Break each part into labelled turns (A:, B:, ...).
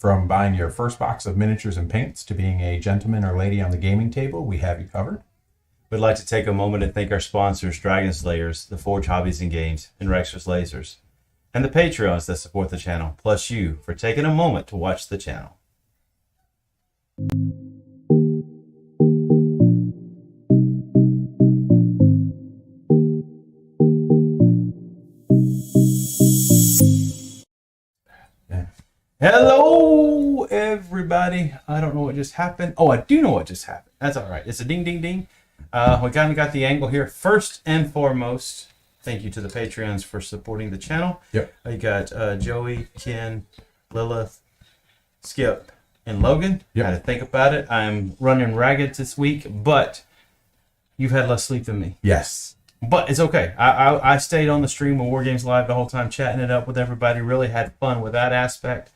A: From buying your first box of miniatures and paints to being a gentleman or lady on the gaming table, we have you covered.
B: We'd like to take a moment and thank our sponsors, Dragon Slayers, The Forge Hobbies and Games, and Rexer's Lasers, and the Patreons that support the channel, plus you for taking a moment to watch the channel. Hello, everybody. I don't know what just happened. Oh, I do know what just happened. That's all right. It's a ding, ding, ding. We kind of got the angle here. First and foremost, thank you to the Patreons for supporting the channel.
A: Yep.
B: I got Joey, Ken, Lilith, Skip, and Logan.
A: Yep.
B: Had to think about it. I'm running ragged this week, but you've had less sleep than me.
A: Yes.
B: But it's okay. I stayed on the stream with War Games Live the whole time, chatting it up with everybody. Really had fun with that aspect.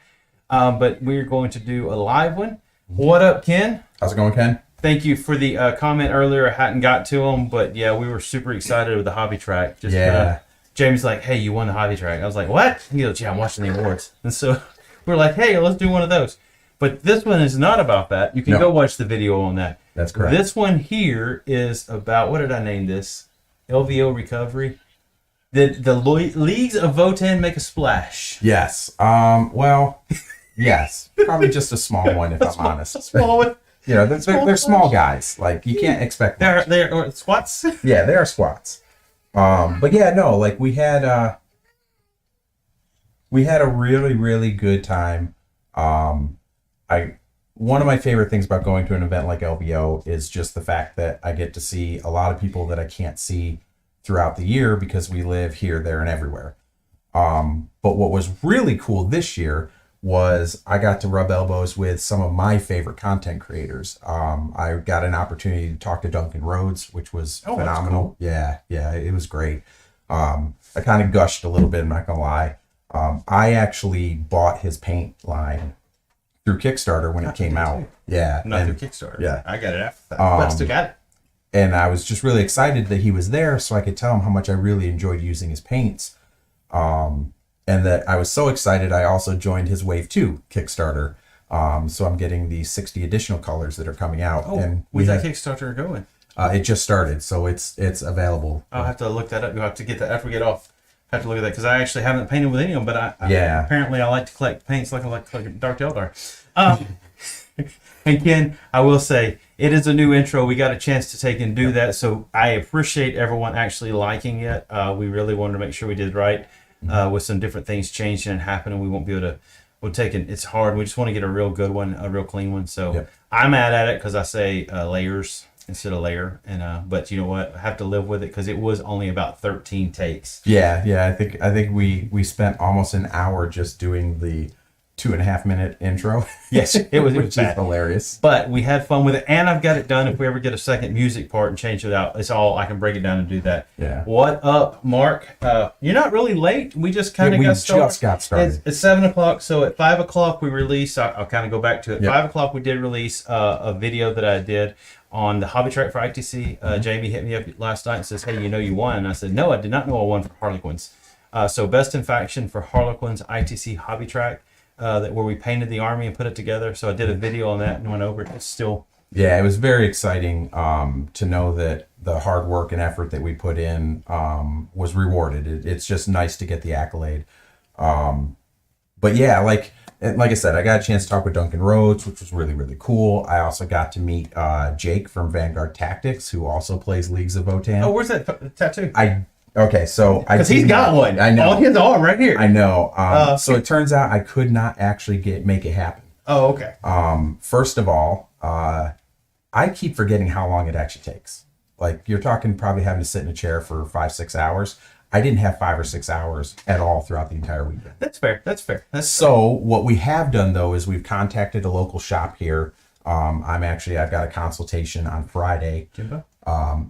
B: But we're going to do a live one. What up, Ken?
A: How's it going, Ken?
B: Thank you for the comment earlier. I hadn't got to them, but yeah, we were super excited with the hobby track. Jamie's like, hey, you won the hobby track. I was like, what? He goes, yeah, I'm watching the awards. And so we're like, hey, let's do one of those. But this one is not about that. You can go watch the video on that.
A: That's correct.
B: This one here is about, what did I name this? LVO Recovery. Did the Leagues of Votan make a splash?
A: Yes. Well, yes. Probably just a small one, if I'm honest.
B: Small one.
A: You know, they're small guys. Like, you can't expect much.
B: They're squats?
A: Yeah, they are squats. But yeah, no, like we had a really, really good time. One of my favorite things about going to an event like LVO is just the fact that I get to see a lot of people that I can't see throughout the year because we live here, there, and everywhere. But what was really cool this year was I got to rub elbows with some of my favorite content creators. I got an opportunity to talk to Duncan Rhodes, which was phenomenal.
B: Cool.
A: Yeah, it was great. I kind of gushed a little bit, I'm not gonna lie. I actually bought his paint line through Kickstarter when it came out. Yeah.
B: Not through Kickstarter.
A: Yeah.
B: I got it after that. But I still got it.
A: And I was just really excited that he was there so I could tell him how much I really enjoyed using his paints. And that I was so excited, I also joined his Wave 2 Kickstarter. So I'm getting the 60 additional colors that are coming out.
B: Oh,
A: and
B: where's that Kickstarter going?
A: It just started, so it's available.
B: I'll have to look that up. You'll have to get that. After we get off, I have to look at that because I actually haven't painted with any of them. But apparently I like to collect paints like I like to collect Dark Eldar. And Ken, I will say, it is a new intro. We got a chance to take and do that. So I appreciate everyone actually liking it. We really wanted to make sure we did right with some different things changing and happening. We won't be able to, it's hard. We just want to get a real good one, a real clean one. So I'm mad at it because I say layers instead of layer. And but you know what? I have to live with it because it was only about 13 takes.
A: Yeah. I think we spent almost an hour just doing the 2.5 minute intro.
B: Yes, it was
A: which is hilarious.
B: But we had fun with it, and I've got it done. If we ever get a second music part and change it out, it's all I can break it down and do that.
A: Yeah.
B: What up, Mark? You're not really late. We just kind of got started.
A: We just got started.
B: It's 7 o'clock, so at 5 o'clock we release. I'll kind of go back to it. 5 o'clock we did release a video that I did on the hobby track for ITC. Jamie hit me up last night and says, "Hey, you know you won?" And I said, "No, I did not know I won for Harlequins." So best in faction for Harlequins ITC hobby track. Where we painted the army and put it together. So I did a video on that and went over it. It's still...
A: Yeah, it was very exciting to know that the hard work and effort that we put in was rewarded. It's just nice to get the accolade. But yeah, like I said, I got a chance to talk with Duncan Rhodes, which was really, really cool. I also got to meet Jake from Vanguard Tactics, who also plays Leagues of Votan.
B: Oh, where's that tattoo?
A: Okay, so
B: because he's got one.
A: I know.
B: On his arm right here.
A: I know. So it turns out I could not actually make it happen.
B: Oh, okay.
A: First of all, I keep forgetting how long it actually takes. Like, you're talking probably having to sit in a chair for 5-6 hours. I didn't have 5 or 6 hours at all throughout the entire weekend.
B: That's fair.
A: So what we have done though is we've contacted a local shop here. I've got a consultation on Friday.
B: Jimbo?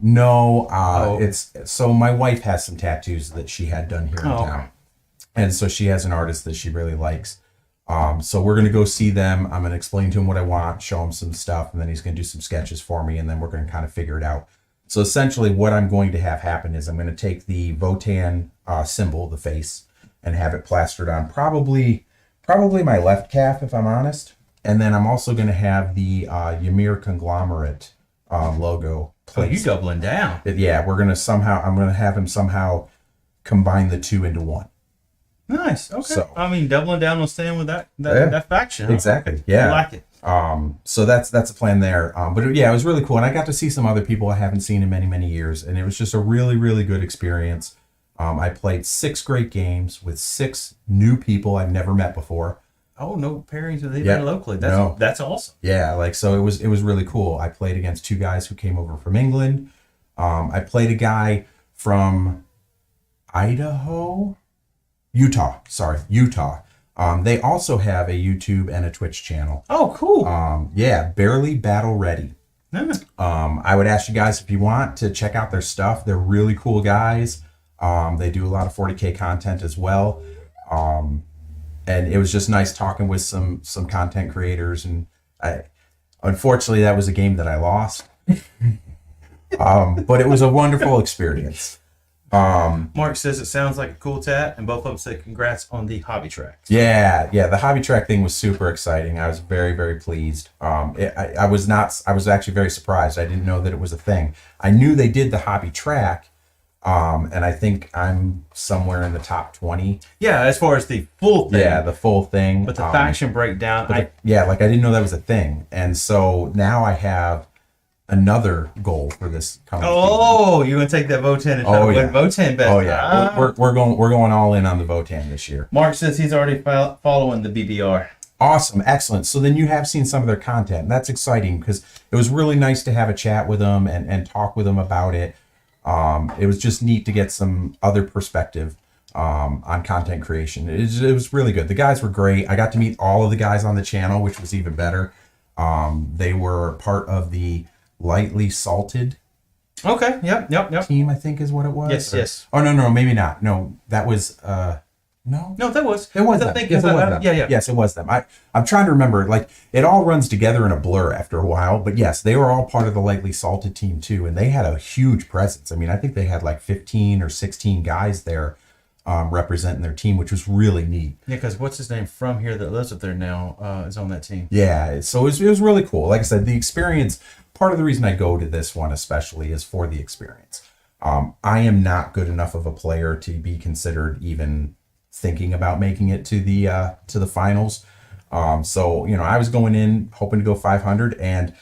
A: No, it's so my wife has some tattoos that she had done here in town.
B: Okay.
A: And so she has an artist that she really likes. So we're going to go see them. I'm going to explain to him what I want, show him some stuff, and then he's going to do some sketches for me, and then we're going to kind of figure it out. So essentially what I'm going to have happen is I'm going to take the Votan symbol, the face, and have it plastered on probably probably my left calf, if I'm honest. And then I'm also going to have the Ymir Conglomerate logo
B: Oh, you
A: placed.
B: doubling down.
A: Yeah, I'm going to have him somehow combine the two into one.
B: Nice. Okay.
A: So-
B: I mean, doubling down on staying with that
A: Yeah.
B: that faction. Huh?
A: Exactly.
B: I
A: Yeah.
B: like it.
A: So that's a plan there. But it was really cool. And I got to see some other people I haven't seen in many, many years. And it was just a really, really good experience. I played 6 great games with 6 new people I've never met before.
B: Oh, no pairings with anybody
A: Yeah.
B: locally.
A: No.
B: That's awesome.
A: Yeah, so it was really cool. I played against 2 guys who came over from England. I played a guy from Utah. They also have a YouTube and a Twitch channel.
B: Oh, cool.
A: Barely Battle Ready.
B: Yeah.
A: I would ask you guys if you want to check out their stuff. They're really cool guys. They do a lot of 40K content as well. And it was just nice talking with some content creators. And unfortunately, that was a game that I lost. But it was a wonderful experience.
B: Mark says it sounds like a cool tat, and both of them say congrats on the hobby tracks.
A: Yeah, the hobby track thing was super exciting. I was very, very pleased. I was actually very surprised. I didn't know that it was a thing. I knew they did the hobby track, and I think I'm somewhere in the top 20.
B: Yeah, as far as the full thing.
A: Yeah, the full thing.
B: But the faction breakdown,
A: I didn't know that was a thing. And so now I have another goal for this coming season.
B: Oh, you're gonna take that Votan and try to win Votan best.
A: Oh yeah, we're going all in on the Votan this year.
B: Mark says he's already following the BBR.
A: Awesome, excellent. So then you have seen some of their content. And that's exciting because it was really nice to have a chat with them and talk with them about it. It was just neat to get some other perspective on content creation. It was really good. The guys were great. I got to meet all of the guys on the channel, which was even better. They were part of the Lightly Salted
B: Okay. Yep.
A: team, I think is what it was.
B: Yes.
A: Oh no, maybe not. No, that was no.
B: No, that was.
A: It was
B: I
A: them.
B: think
A: Yes, it was them.
B: Yeah.
A: Yes, it was them. I'm trying to remember. Like it all runs together in a blur after a while. But yes, they were all part of the Lightly Salted team too, and they had a huge presence. I mean, I think they had like 15 or 16 guys there representing their team, which was really neat.
B: Yeah, because what's his name from here that lives up there now is on that team.
A: Yeah, so it was really cool. Like I said, the experience. Part of the reason I go to this one especially is for the experience. I am not good enough of a player to be considered even thinking about making it to the finals. So I was going in hoping to go 500, and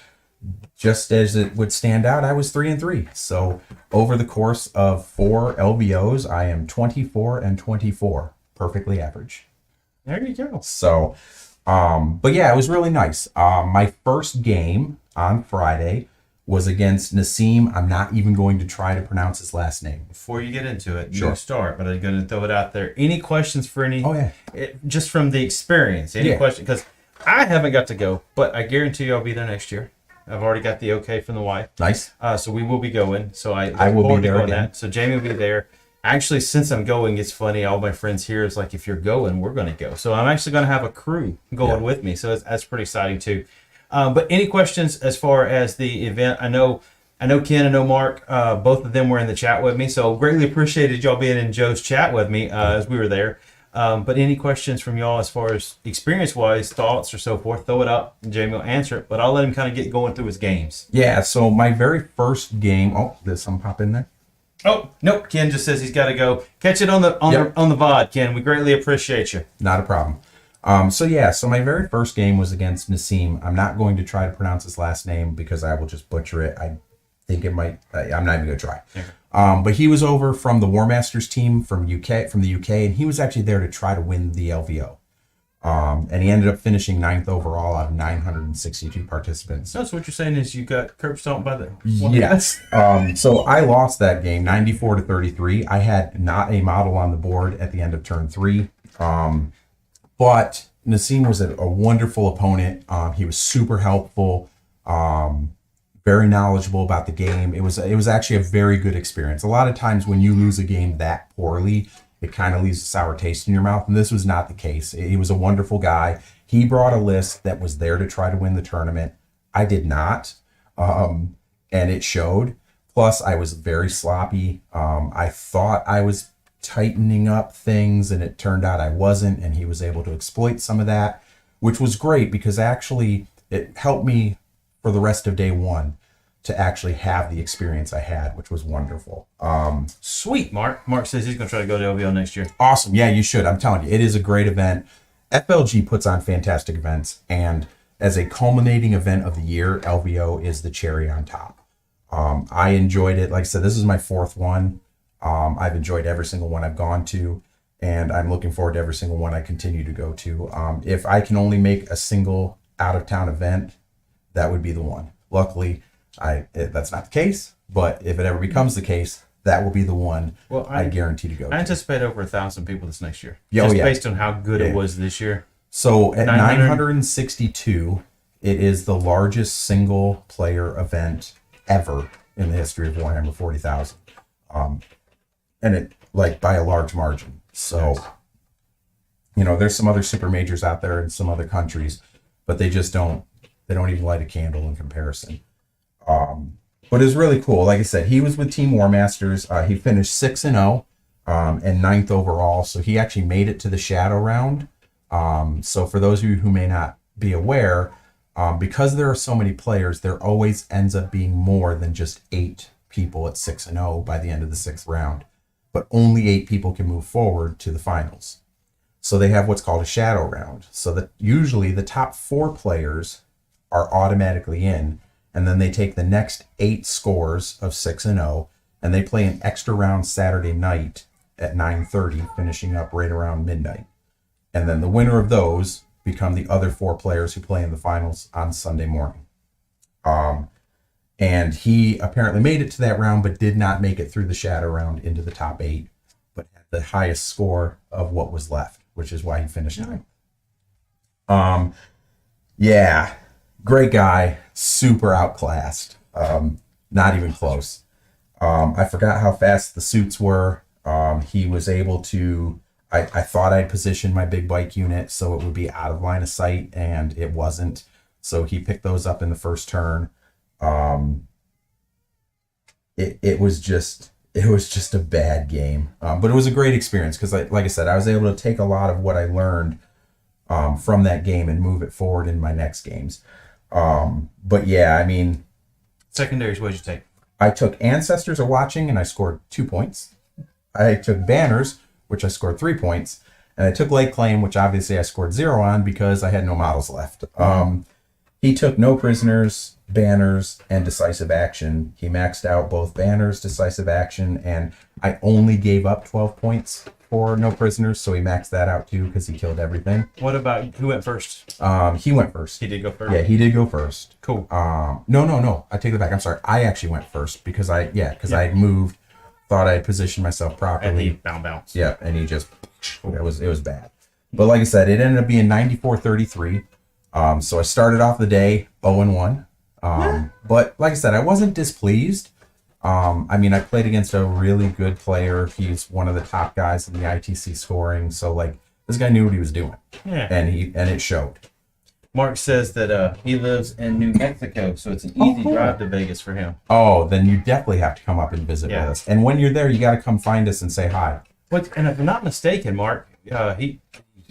A: just as it would stand out, I was 3-3. So over the course of 4 LVOs, I am 24-24, perfectly average.
B: There you go.
A: So, but yeah, it was really nice. My first game on Friday was against Nassim. I'm not even going to try to pronounce his last name.
B: Before you get into it,
A: Sure.
B: you start, but I'm going to throw it out there. Any questions for any?
A: Oh, yeah.
B: Just from the experience, any
A: Yeah.
B: question? Because I haven't got to go, but I guarantee you I'll be there next year. I've already got the okay from the wife.
A: Nice.
B: So we will be going. So I
A: I will be
B: forward to
A: there
B: going
A: again.
B: that. So Jamie will be there. Actually, since I'm going, it's funny. All my friends here is like, if you're going, we're going to go. So I'm actually going to have a crew going with me. So that's pretty exciting too. But any questions as far as the event? I know Ken, I know Mark. Both of them were in the chat with me. So greatly appreciated y'all being in Joe's chat with me as we were there. But any questions from y'all as far as experience-wise, thoughts or so forth, throw it up and Jamie will answer it. But I'll let him kind of get going through his games.
A: Yeah, so my very first game. Oh, did some pop in there?
B: Oh, nope. Ken just says he's got to go. Catch it on the VOD, Ken. We greatly appreciate you.
A: Not a problem. So my very first game was against Nassim. I'm not going to try to pronounce his last name because I will just butcher it. I think it might. I'm not even going to try. Okay. But he was over from the War Masters team from the UK, and he was actually there to try to win the LVO. And he ended up finishing 9th overall out of 962 participants.
B: So what you're saying is you got curb stomped by the
A: Yes. So I lost that game 94-33. I had not a model on the board at the end of turn 3. But Nassim was a wonderful opponent. He was super helpful, very knowledgeable about the game. It was actually a very good experience. A lot of times when you lose a game that poorly, it kind of leaves a sour taste in your mouth. And this was not the case. He was a wonderful guy. He brought a list that was there to try to win the tournament. I did not. And it showed. Plus, I was very sloppy. I thought I was tightening up things, and it turned out I wasn't, and he was able to exploit some of that, which was great because actually it helped me for the rest of day one to actually have the experience I had, which was wonderful.
B: Sweet, Mark. Mark says he's going to try to go to LVO next year.
A: Awesome. Yeah, you should. I'm telling you, it is a great event. FLG puts on fantastic events, and as a culminating event of the year, LVO is the cherry on top. I enjoyed it. Like I said, this is my fourth one. I've enjoyed every single one I've gone to, and I'm looking forward to every single one I continue to go to. If I can only make a single out-of-town event, that would be the one. Luckily, that's not the case, but if it ever becomes the case, that will be the one I guarantee to go to.
B: I anticipate over 1,000 people this next year.
A: Yeah,
B: just based on how good it was this year.
A: So at 962, it is the largest single player event ever in the history of Warhammer 40,000. And it like by a large margin. So, there's some other super majors out there in some other countries, but they don't even light a candle in comparison. But it's really cool. Like I said, he was with Team War Masters. He finished 6-0 and 9th overall. So he actually made it to the shadow round. So for those of you who may not be aware, because there are so many players, there always ends up being more than just 8 people at 6-0 by the end of the 6th round. But only 8 people can move forward to the finals. So they have what's called a shadow round. So that usually the top 4 players are automatically in, and then they take the next 8 scores of 6-0, and they play an extra round Saturday night at 9:30, finishing up right around midnight. And then the winner of those become the other 4 players who play in the finals on Sunday morning. And he apparently made it to that round, but did not make it through the shadow round into the top 8, but had the highest score of what was left, which is why he finished 9th. Yeah, great guy, super outclassed, not even close. I forgot how fast the suits were. He was able to, I thought I'd positioned my big bike unit so it would be out of line of sight, and it wasn't. So he picked those up in the first turn. It was just a bad game, but it was a great experience because, like I said, I was able to take a lot of what I learned from that game and move it forward in my next games. But yeah, I mean,
B: secondaries, what did you take?
A: I took Ancestors Are Watching and I scored 2 points. I took Banners, which I scored 3 points, and I took Lake Claim, which obviously I scored 0 on because I had no models left. He took No Prisoners, Banners, and Decisive Action. He maxed out both Banners, Decisive Action, and I only gave up 12 points for No Prisoners, so he maxed that out too because he killed everything.
B: What about who went first?
A: He went first.
B: He did go first?
A: Yeah, he did go first.
B: Cool.
A: No. I take that back. I'm sorry. I actually went first because I had moved, thought I had positioned myself properly.
B: And he bounce.
A: Yeah, and he just, it was bad. But like I said, it ended up being 94-33. So I started off the day 0-1. But like I said, I wasn't displeased. I played against a really good player. He's one of the top guys in the ITC scoring. So like this guy knew what he was doing. Yeah. And it showed.
B: Mark says that he lives in New Mexico, so it's an easy drive to Vegas for him.
A: Oh, then you definitely have to come up and visit with us. And when you're there, you got to come find us and say hi.
B: And if I'm not mistaken, Mark, he's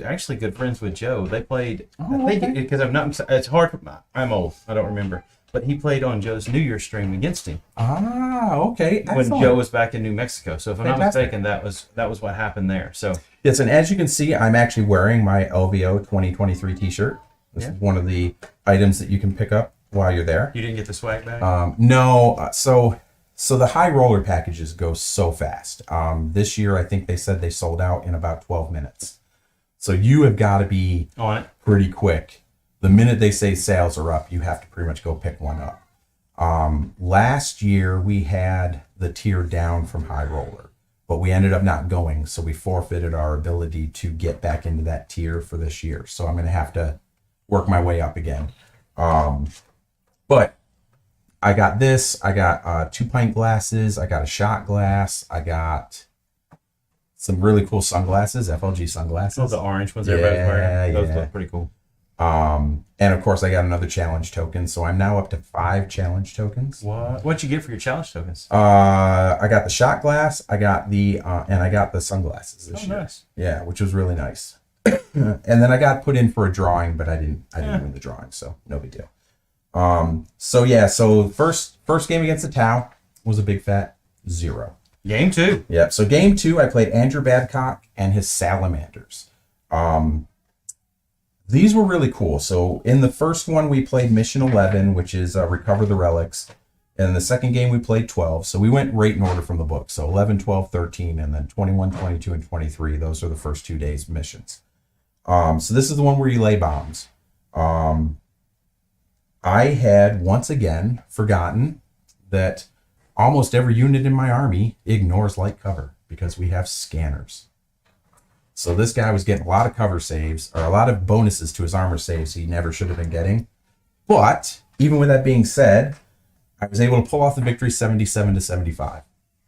B: actually good friends with Joe. They played, because it's hard. I'm old. I don't remember. But he played on Joe's New Year's stream against him.
A: Ah, okay. Excellent.
B: When Joe was back in New Mexico. So if I'm not mistaken, that was what happened there. So
A: yes, and as you can see, I'm actually wearing my LVO 2023 t-shirt. This is one of the items that you can pick up while you're there.
B: You didn't get the swag bag?
A: No. So the high roller packages go so fast. This year, I think they said they sold out in about 12 minutes. So you have got to be
B: on it
A: pretty quick. The minute they say sales are up, you have to pretty much go pick one up. Last year, we had the tier down from high roller, but we ended up not going. So we forfeited our ability to get back into that tier for this year. So I'm going to have to work my way up again. But I got this. I got 2 pint glasses. I got a shot glass. I got some really cool sunglasses, FLG sunglasses.
B: Oh, the orange ones everybody's wearing. Those look pretty cool.
A: And of course, I got another challenge token, so I'm now up to 5 challenge tokens.
B: What'd you get for your challenge tokens?
A: I got the shot glass, I got and I got the sunglasses this year.
B: Nice.
A: Yeah, which was really nice. And then I got put in for a drawing, but I didn't win the drawing, so no big deal. So first game against the Tau was a big fat 0.
B: Game 2.
A: Yep. So game 2, I played Andrew Badcock and his salamanders. These were really cool. So in the first one, we played Mission 11, which is Recover the Relics. And the second game, we played 12. So we went right in order from the book. So 11, 12, 13, and then 21, 22, and 23. Those are the first 2 days' missions. So this is the one where you lay bombs. I had, once again, forgotten that almost every unit in my army ignores light cover because we have scanners. So this guy was getting a lot of cover saves, or a lot of bonuses to his armor saves he never should have been getting. But even with that being said, I was able to pull off the victory 77-75.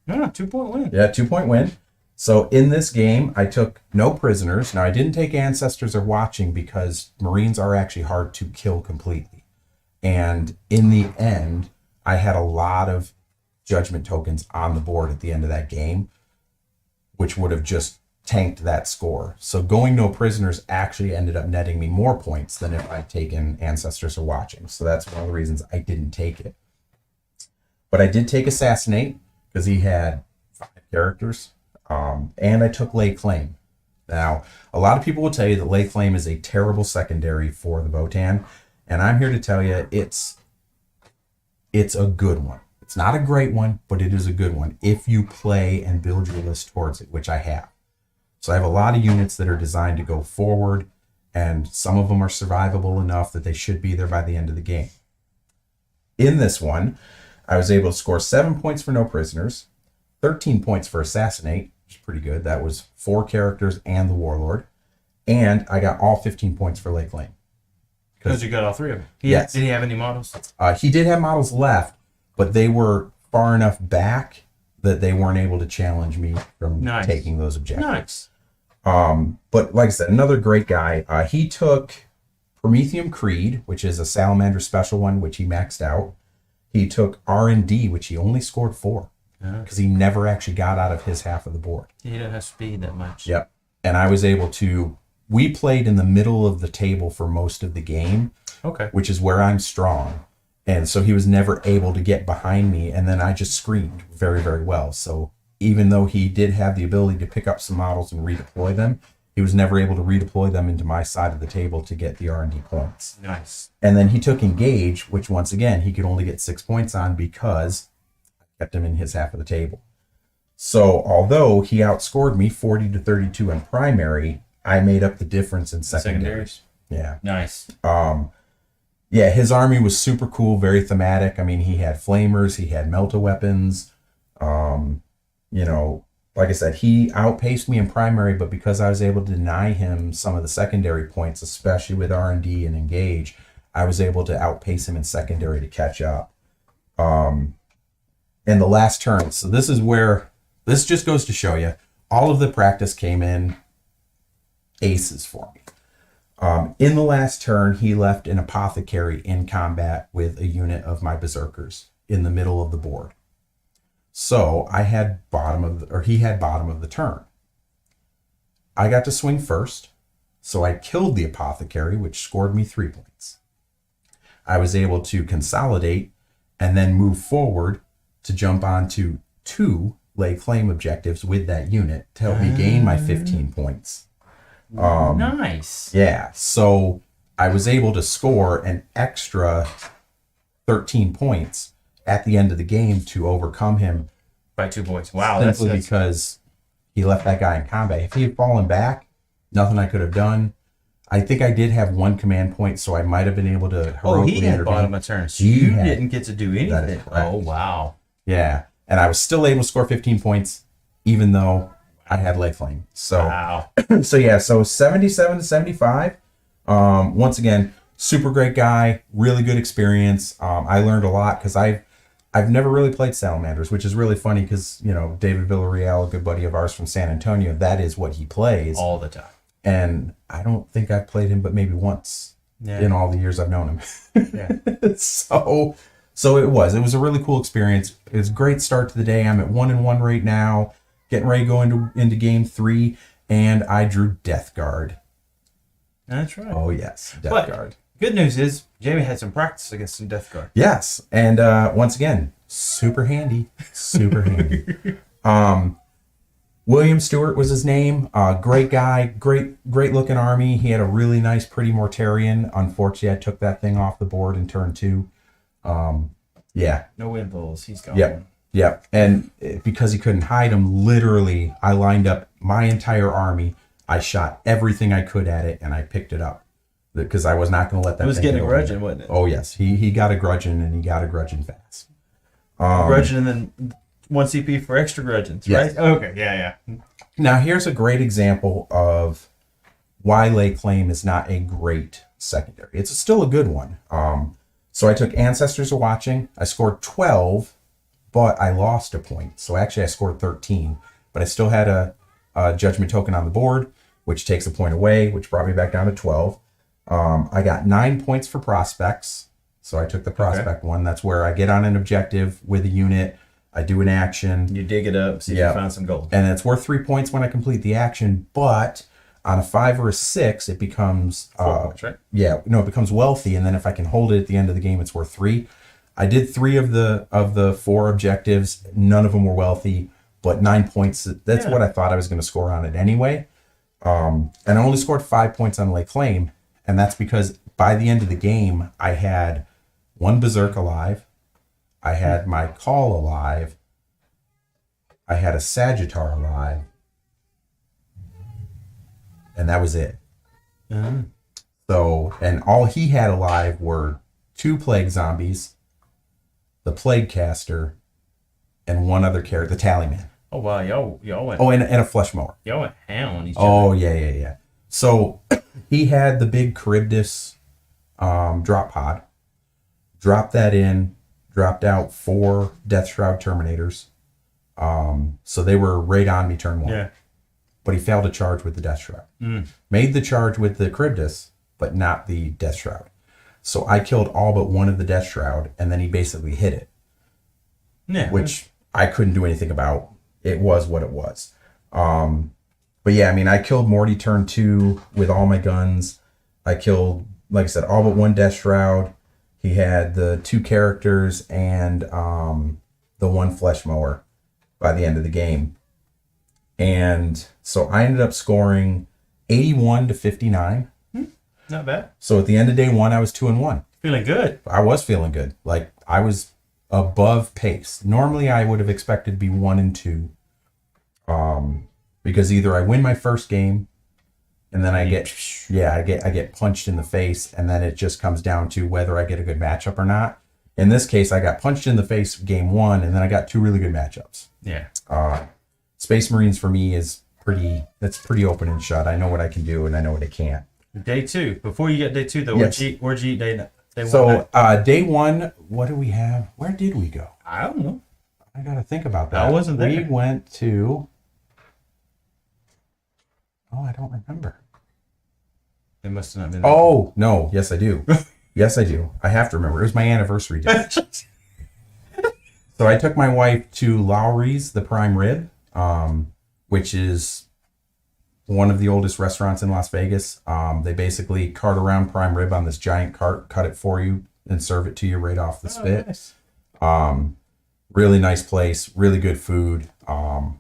B: No, 2-point win.
A: Yeah, 2-point win. So in this game, I took no prisoners. Now, I didn't take Ancestors or Watching because Marines are actually hard to kill completely. And in the end, I had a lot of judgment tokens on the board at the end of that game, which would have just tanked that score. So going no prisoners actually ended up netting me more points than if I'd taken Ancestors or Watching. So that's one of the reasons I didn't take it. But I did take Assassinate because he had 5 characters. And I took Lay Claim. Now, a lot of people will tell you that Lay Claim is a terrible secondary for the Votan. And I'm here to tell you it's a good one. It's not a great one, but it is a good one if you play and build your list towards it, which I have. So I have a lot of units that are designed to go forward, and some of them are survivable enough that they should be there by the end of the game. In this one, I was able to score 7 points for no prisoners, 13 points for Assassinate, which is pretty good. That was 4 characters and the Warlord. And I got all 15 points for Lay Claim.
B: Because you got all 3 of them.
A: Yes.
B: Did he have any models?
A: He did have models left, but they were far enough back that they weren't able to challenge me from taking those objectives.
B: Nice.
A: But like I said, another great guy. He took Prometheum Creed, which is a Salamander special one, which he maxed out. He took R&D, which he only scored 4 because he never actually got out of his half of the board.
B: He didn't have speed that much.
A: Yep. And I was able to... We played in the middle of the table for most of the game, which is where I'm strong. And so he was never able to get behind me, and then I just screened very, very well. So even though he did have the ability to pick up some models and redeploy them, he was never able to redeploy them into my side of the table to get the R&D points.
B: Nice.
A: And then he took Engage, which once again, he could only get 6 points on because I kept him in his half of the table. So although he outscored me 40-32 in primary, I made up the difference in secondaries. Yeah.
B: Nice.
A: Yeah, his army was super cool, very thematic. I mean, he had flamers, he had melta-weapons. Like I said, he outpaced me in primary, but because I was able to deny him some of the secondary points, especially with R&D and Engage, I was able to outpace him in secondary to catch up. In the last turn, so this is where, this just goes to show you, all of the practice came in aces for me. In the last turn, he left an apothecary in combat with a unit of my berserkers in the middle of the board. So he had bottom of the turn. I got to swing first, so I killed the apothecary, which scored me 3 points. I was able to consolidate and then move forward to jump onto 2 Lay Claim objectives with that unit to help me gain my 15 points.
B: Nice.
A: Yeah, so I was able to score an extra 13 points at the end of the game to overcome him
B: by 2 points. Wow,
A: simply because he left that guy in combat. If he had fallen back, nothing I could have done. I think I did have 1 command point, so I might have been able to heroically
B: he had
A: intervene.
B: bottom of turn. So you didn't get to do anything. Oh, wow.
A: Yeah, and I was still able to score 15 points, even though I had Lay Flame. So,
B: wow.
A: So 77-75. Once again, super great guy, really good experience. I learned a lot because I've never really played Salamanders, which is really funny because, David Villarreal, a good buddy of ours from San Antonio, that is what he plays.
B: All the time.
A: And I don't think I've played him but maybe once in all the years I've known him.
B: Yeah.
A: So it was a really cool experience. It was a great start to the day. I'm at 1-1 right now, getting ready to go into game 3, and I drew Death Guard.
B: That's right.
A: Oh yes, Death Guard.
B: Good news is Jamie had some practice against some Death Guard.
A: Yes, and once again, super handy. William Stewart was his name. Great guy, great looking army. He had a really nice, pretty Mortarion. Unfortunately, I took that thing off the board in turn 2. Yeah.
B: No wind pulls. He's gone.
A: Yep. And because he couldn't hide him, literally, I lined up my entire army. I shot everything I could at it, and I picked it up because I was not going to let that.
B: It was
A: thing
B: getting
A: get
B: a
A: away.
B: grudging, wasn't it?
A: Oh yes, he got a grudging, and he got a grudging fast.
B: Grudging and then 1 CP for extra grudgeons,
A: Yes.
B: right? Okay, yeah.
A: Now here's a great example of why Lay Claim is not a great secondary. It's still a good one. So I took Ancestors Are Watching. I scored 12, but I lost a point. So actually I scored 13, but I still had a Judgment Token on the board, which takes a point away, which brought me back down to 12. I got 9 points for Prospects. So I took the Prospect one. That's where I get on an objective with a unit. I do an action.
B: You dig it up, see if you find some gold.
A: And it's worth 3 points when I complete the action, but on a 5 or a 6, it becomes
B: 4 points, right?
A: Yeah, no, it becomes wealthy, and then if I can hold it at the end of the game, it's worth 3. I did 3 of the 4 objectives. None of them were wealthy, but 9 points. That's what I thought I was going to score on it anyway. And I only scored 5 points on Lay Claim, and that's because by the end of the game, I had 1 Berserk alive. I had my Call alive. I had a Sagittar alive. And that was it. So, and all he had alive were 2 Plague Zombies, the Plague Caster, and 1 other character, the Tallyman.
B: Oh wow, y'all went.
A: Oh, and a Flesh Mower.
B: Y'all went ham on each other.
A: Oh, yeah. So he had the big Charybdis drop pod. Dropped that in, dropped out 4 Death Shroud Terminators. So they were right on me turn 1.
B: Yeah.
A: But he failed to charge with the Death Shroud. Made the charge with the Charybdis, but not the Death Shroud. So I killed all but 1 of the Death Shroud, and then he basically hit it.
B: Yeah.
A: Which I couldn't do anything about. It was what it was. But yeah, I mean, I killed Morty turn 2 with all my guns. I killed, like I said, all but 1 Death Shroud. He had the 2 characters and the 1 Flesh Mower by the end of the game. And so I ended up scoring 81 to 59.
B: Not bad.
A: So at the end of day 1, I was 2-1.
B: Feeling good.
A: I was feeling good. Like I was above pace. Normally I would have expected to be 1-2. Because either I win my first game and then I get punched in the face, and then it just comes down to whether I get a good matchup or not. In this case, I got punched in the face game 1, and then I got 2 really good matchups.
B: Yeah.
A: Space Marines for me is pretty open and shut. I know what I can do and I know what I can't.
B: Day 2. Before you get day 2, though,
A: Yes.
B: where'd you eat day 1?
A: So day 1, what do we have? Where did we go?
B: I don't know.
A: I gotta think about that.
B: I wasn't there.
A: We went to. Oh, I don't remember.
B: It must have not been there.
A: Oh no! Yes, I do. Yes, I do. I have to remember. It was my anniversary day. So I took my wife to Lowry's, the Prime Rib, which is one of the oldest restaurants in Las Vegas. They basically cart around prime rib on this giant cart, cut it for you, and serve it to you right off the spit.
B: Nice.
A: Really nice place, really good food,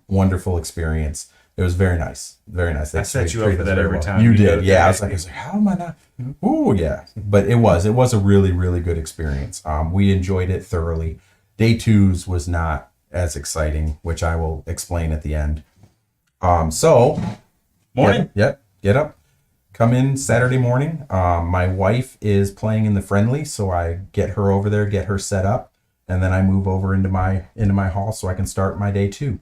A: wonderful experience. It was very nice, very nice.
B: I set you up for that every time.
A: You
B: you
A: did,
B: go
A: yeah.
B: there.
A: I was like, how am I not? Ooh, yeah. But it was a really, really good experience. We enjoyed it thoroughly. Day 2's was not as exciting, which I will explain at the end. So
B: Morning.
A: Yep. Get up. Come in Saturday morning. My wife is playing in the friendly, so I get her over there, get her set up, and then I move over into my hall so I can start my day 2.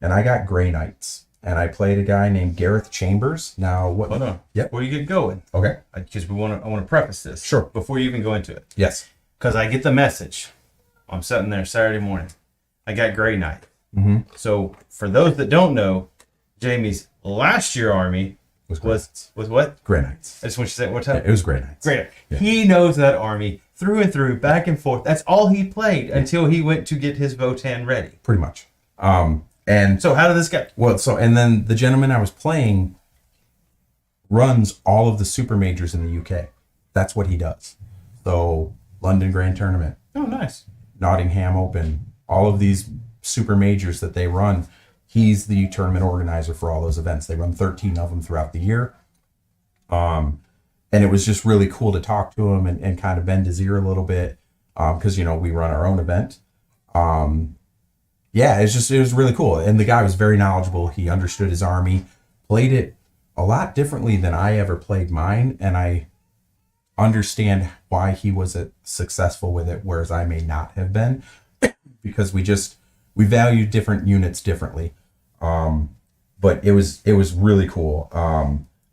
A: And I got Grey Knights, and I played a guy named Gareth Chambers. Now what?
B: Hold on.
A: Yep.
B: Before you get going,
A: Okay.
B: because I want to preface this.
A: Sure.
B: Before you even go into it,
A: Yes.
B: because I get the message. I'm sitting there Saturday morning. I got Grey Knight.
A: Mm-hmm.
B: So for those that don't know, Jamie's last year army
A: Was Grey Knights.
B: Was what?
A: Grey Knights.
B: I just want you to say it one time.
A: Yeah, it was Grey Knights.
B: Great.
A: Yeah.
B: He knows that army through and through, back and forth. That's all he played until he went to get his Votan ready.
A: Pretty much. And
B: So how did this go?
A: well, so and then the gentleman I was playing runs all of the super majors in the UK. That's what he does. So London Grand Tournament,
B: Oh, nice.
A: Nottingham Open, all of these super majors that they run, he's the tournament organizer for all those events. They run 13 of them throughout the year. And it was just really cool to talk to him and kind of bend his ear a little bit because, you know, we run our own event. Yeah, it was really cool. And the guy was very knowledgeable. He understood his army, played it a lot differently than I ever played mine. And I understand why he was successful with it, whereas I may not have been, because we value different units differently. But it was really cool.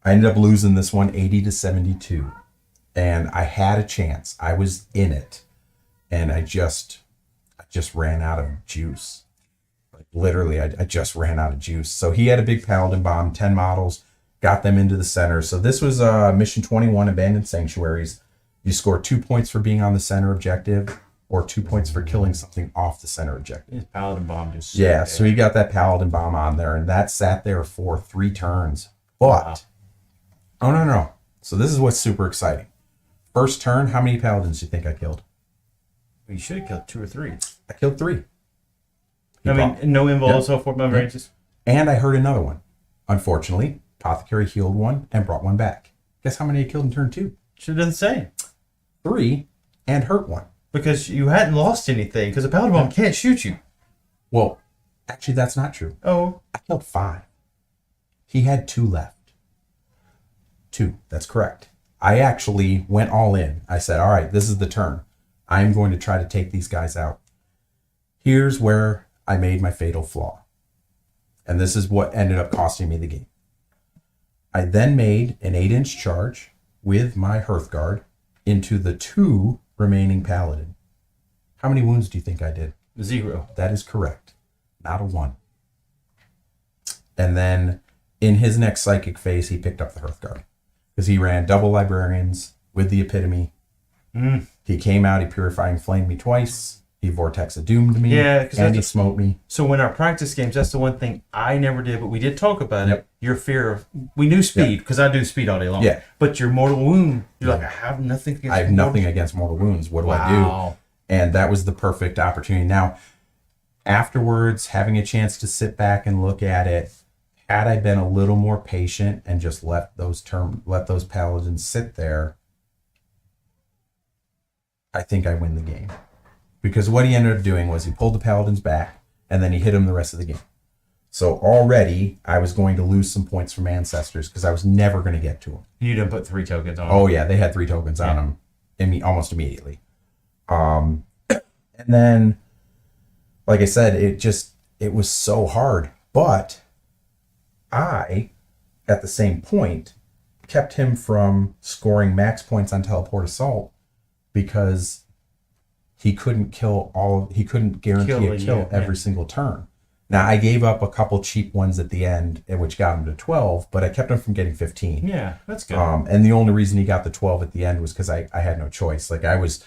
A: I ended up losing this one 80-72, and I had a chance. I was in it, and I just ran out of juice. Like literally, I just ran out of juice. So he had a big paladin bomb, 10 models, got them into the center. So this was mission 21, Abandoned Sanctuaries. You score 2 points for being on the center objective, or 2 points for killing something off the center objective.
B: His paladin bomb just
A: Yeah, so he got that paladin bomb on there, and that sat there for 3 turns. But no. So this is what's super exciting. First turn, how many paladins do you think I killed?
B: You should have killed 2 or 3.
A: I killed 3.
B: I mean, no involves, so forth, my ranges.
A: And I heard another one. Unfortunately, Apothecary healed one and brought one back. Guess how many I killed in turn 2?
B: Should have done the same.
A: 3 and hurt one.
B: Because you hadn't lost anything, because a paladin bomb can't shoot you.
A: Well, actually, that's not true.
B: Oh.
A: I killed 5. He had 2 left. 2, that's correct. I actually went all in. I said, all right, this is the turn. I'm going to try to take these guys out. Here's where I made my fatal flaw. And this is what ended up costing me the game. I then made an 8-inch charge with my Hearthguard into the 2 remaining paladin. How many wounds do you think I did?
B: 0.
A: That is correct. Not a 1. And then in his next psychic phase, he picked up the Hearthguard. Because he ran double librarians with the epitome. He came out, he purifying flamed me twice. He vortex doomed me.
B: Yeah,
A: and he smote me.
B: So when our practice games, that's the one thing I never did, but we did talk about it. Your fear of, we knew speed, because I do speed all day long.
A: Yeah.
B: But your mortal wound, you're like, I have nothing against
A: I have nothing against mortal wounds. What do I do? And that was the perfect opportunity. Now, afterwards, having a chance to sit back and look at it, had I been a little more patient and just let those paladins sit there, I think I win the game. Because what he ended up doing was he pulled the paladins back and then he hit them the rest of the game. So already I was going to lose some points from ancestors because I was never going to get to them.
B: You didn't put 3 tokens on.
A: Oh yeah, they had 3 tokens on them almost immediately. And then, like I said, it was so hard. But I, at the same point, kept him from scoring max points on teleport assault because he couldn't guarantee a kill every single turn. Now I gave up a couple cheap ones at the end, which got him to 12, but I kept him from getting 15.
B: Yeah, that's good.
A: And the only reason he got the 12 at the end was because I had no choice. Like I was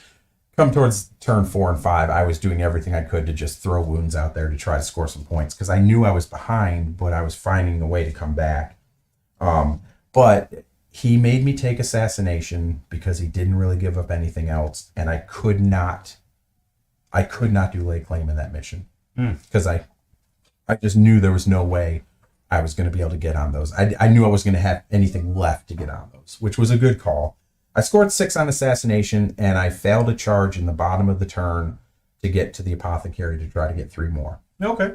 A: come towards turn 4 and 5, I was doing everything I could to just throw wounds out there to try to score some points because I knew I was behind, but I was finding a way to come back. But he made me take assassination because he didn't really give up anything else, and I could not do lay claim in that mission because I just knew there was no way I was going to be able to get on those. I knew I was going to have anything left to get on those, which was a good call. I scored 6 on assassination, and I failed a charge in the bottom of the turn to get to the apothecary to try to get 3 more.
B: Okay.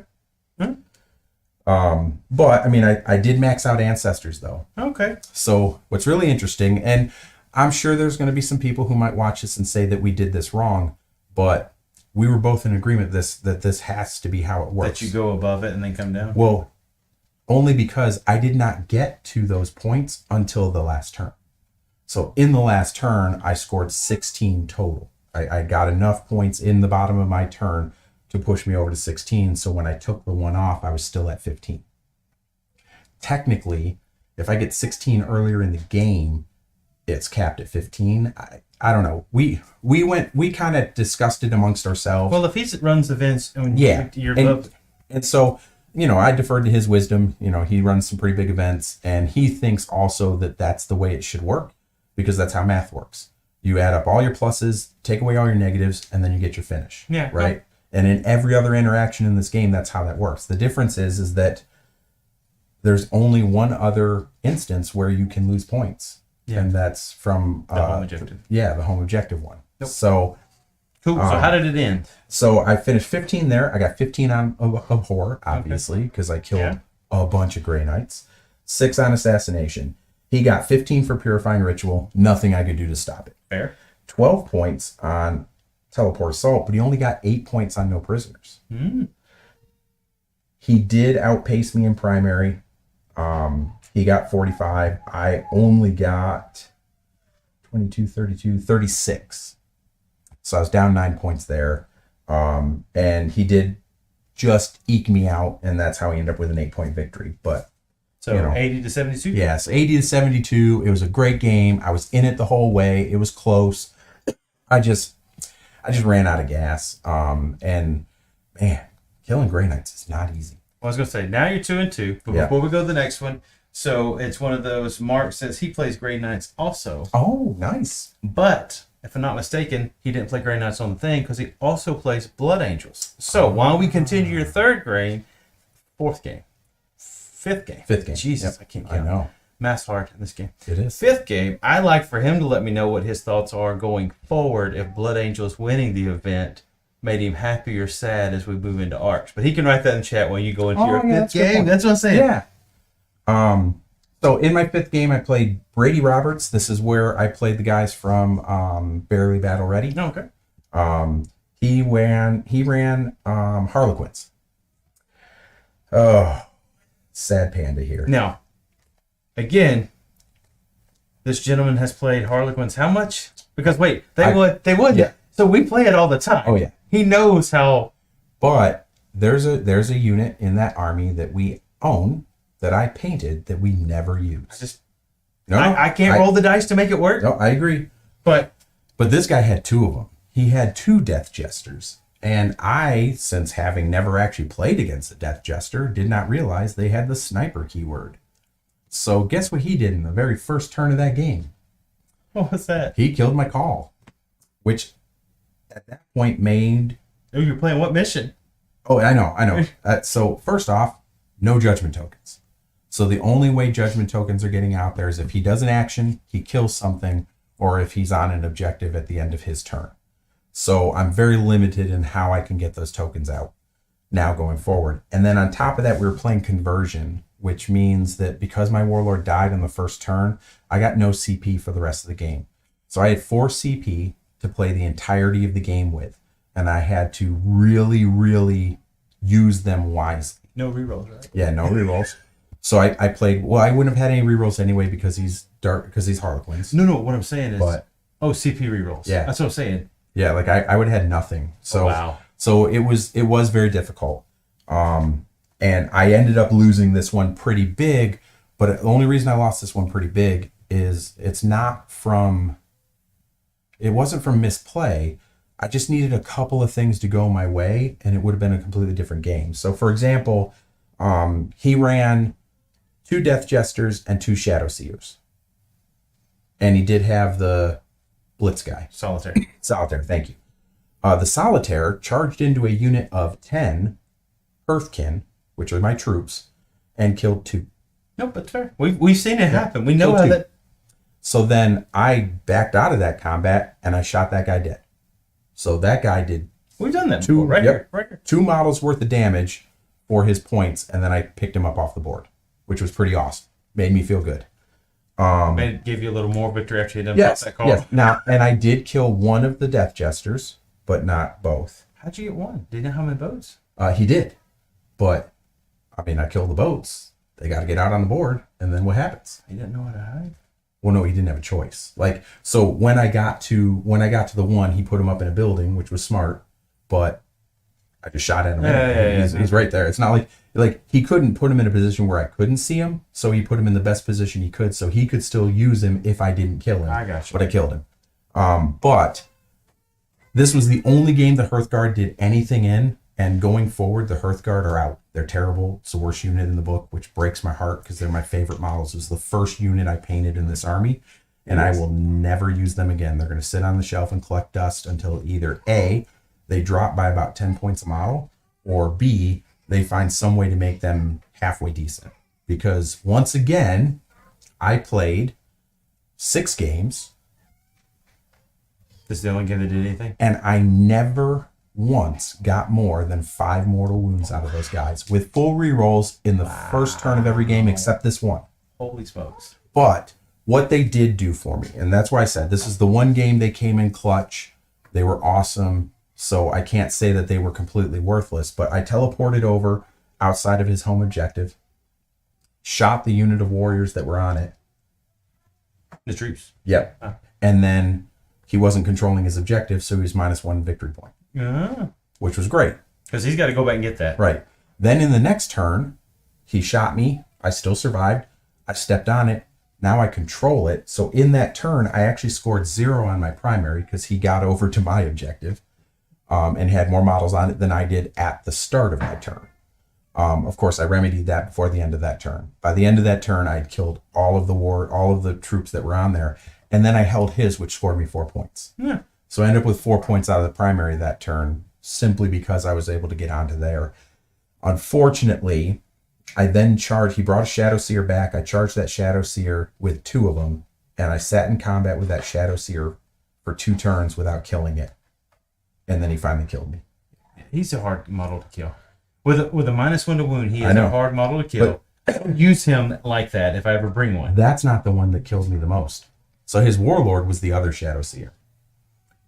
A: But I mean, I did max out ancestors though.
B: Okay.
A: So what's really interesting, and I'm sure there's going to be some people who might watch this and say that we did this wrong, but we were both in agreement that this has to be how it works.
B: That you go above it and then come down?
A: Well, only because I did not get to those points until the last turn. So in the last turn, I scored 16 total. I got enough points in the bottom of my turn to push me over to 16. So when I took the one off, I was still at 15. Technically, If I get 16 earlier in the game, it's capped at 15. I don't know. We kind of discussed it amongst ourselves.
B: Well, if he runs events, I mean,
A: Yeah.
B: you're
A: And so, I deferred to his wisdom. He runs some pretty big events, and he thinks also that that's the way it should work, because that's how math works. You add up all your pluses, take away all your negatives, and then you get your finish.
B: Yeah.
A: Right? And in every other interaction in this game, that's how that works. The difference is that there's only one other instance where you can lose points. Yeah. And that's from
B: the home objective.
A: Yeah, the home objective one.
B: Yep.
A: So
B: cool. So how did it end?
A: So I finished 15 there. I got 15 on of horror, obviously, because I killed a bunch of Grey Knights. 6 on assassination. He got 15 for purifying ritual. Nothing I could do to stop it.
B: Fair.
A: 12 points on teleport assault, but he only got 8 points on no prisoners. He did outpace me in primary. He got 45. I only got 22, 32, 36. So I was down 9 points there. And he did just eke me out, and that's how he ended up with an 8-point victory. But
B: so 80 to 72?
A: Yes, 80 to 72. It was a great game. I was in it the whole way. It was close. I just ran out of gas. And man, killing Grey Knights is not easy.
B: I was going to say, now you're 2-2, but before we go to the next one, so it's one of those. Mark says he plays Grey Knights also.
A: Oh, nice.
B: But if I'm not mistaken, he didn't play Grey Knights on the thing because he also plays Blood Angels. So while we continue your third game, fifth game. Jesus, I can't count.
A: I know.
B: Math's hard in this game.
A: It is.
B: Fifth game, I'd like for him to let me know what his thoughts are going forward if Blood Angels winning the event made him happy or sad as we move into arcs. But he can write that in chat when you go into your fifth game. That's what I'm saying.
A: Yeah. So in my fifth game, I played Brady Roberts. This is where I played the guys from Barely Battle Ready.
B: Oh, okay.
A: He ran Harlequins. Oh, sad panda here.
B: Now, again, this gentleman has played Harlequins how much? Because wait, they won.
A: Yeah.
B: So we play it all the time.
A: Oh yeah.
B: He knows how.
A: But there's a unit in that army that we own that I painted that we never use.
B: I can't roll the dice to make it work.
A: No, I agree.
B: But
A: this guy had 2 of them. He had 2 Death Jesters. And I, since having never actually played against a Death Jester, did not realize they had the sniper keyword. So guess what he did in the very first turn of that game?
B: What was that?
A: He killed my call, which at that point made...
B: Oh, you're playing what mission?
A: Oh, I know. So first off, no judgment tokens. So the only way judgment tokens are getting out there is if he does an action, he kills something, or if he's on an objective at the end of his turn. So I'm very limited in how I can get those tokens out now going forward. And then on top of that, we were playing conversion, which means that because my warlord died in the first turn, I got no CP for the rest of the game. So I had 4 CP to play the entirety of the game with, and I had to really, really use them wisely.
B: No rerolls, right?
A: Yeah, no rerolls. So I played. Well, I wouldn't have had any rerolls anyway because he's Harlequins.
B: No. What I'm saying is, CP rerolls.
A: Yeah,
B: that's what I'm saying.
A: Yeah, like I would have had nothing. So
B: wow.
A: So it was very difficult. And I ended up losing this one pretty big. But the only reason I lost this one pretty big is it wasn't from misplay. I just needed a couple of things to go my way, and it would have been a completely different game. So, for example, he ran 2 Death Jesters and 2 Shadow Seers. And he did have the Blitz guy. Solitaire, thank you. The Solitaire charged into a unit of 10 Earthkin, which are my troops, and killed 2.
B: Nope, that's fair. We've seen it happen. We know how that...
A: So then I backed out of that combat, and I shot that guy dead. So that guy did...
B: We've done that before, right?
A: Yep,
B: here.
A: 2 models worth of damage for his points, and then I picked him up off the board, which was pretty awesome. Made me feel good.
B: Maybe give you a little more victory after you done that call.
A: Yes. Now, and I did kill one of the Death Jesters, but not both.
B: How'd you get one? Did you know how many boats?
A: He did. But, I mean, I killed the boats. They got to get out on the board, and then what happens?
B: He didn't know how to hide?
A: Well, no, he didn't have a choice. Like, so when I got to the one, he put him up in a building, which was smart, but I just shot at him.
B: Yeah.
A: He's right there. It's not like he couldn't put him in a position where I couldn't see him, so he put him in the best position he could, so he could still use him if I didn't kill him.
B: I got you.
A: But I killed him. But this was the only game the Hearthguard did anything in, and going forward, the Hearthguard are out. They're terrible. It's the worst unit in the book, which breaks my heart because they're my favorite models. It was the first unit I painted in this army, and I will never use them again. They're going to sit on the shelf and collect dust until either A, they drop by about 10 points a model, or B, they find some way to make them halfway decent. Because once again, I played 6 games.
B: This is the only game that did anything?
A: And I never once got more than 5 mortal wounds out of those guys with full rerolls in the first turn of every game except this one.
B: Holy smokes.
A: But what they did do for me, and that's why I said this is the one game they came in clutch. They were awesome. So I can't say that they were completely worthless, but I teleported over outside of his home objective, shot the unit of warriors that were on it.
B: The troops.
A: Yep.
B: Ah.
A: And then he wasn't controlling his objective, so he was -1 victory point, which was great.
B: Because he's got to go back and get that.
A: Right. Then in the next turn, he shot me. I still survived. I stepped on it. Now I control it. So in that turn, I actually scored 0 on my primary because he got over to my objective. And had more models on it than I did at the start of my turn. Of course, I remedied that before the end of that turn. By the end of that turn, I had killed all of the troops that were on there, and then I held his, which scored me 4 points.
B: Yeah.
A: So I ended up with 4 points out of the primary that turn, simply because I was able to get onto there. Unfortunately, I then charged. He brought a Shadow Seer back. I charged that Shadow Seer with 2 of them, and I sat in combat with that Shadow Seer for 2 turns without killing it. And then he finally killed me.
B: He's a hard model to kill. With a -1 to wound, he
A: I
B: is
A: know.
B: a hard model to kill. I don't use him like that if I ever bring one.
A: That's not the one that kills me the most. So his Warlord was the other Shadow Seer.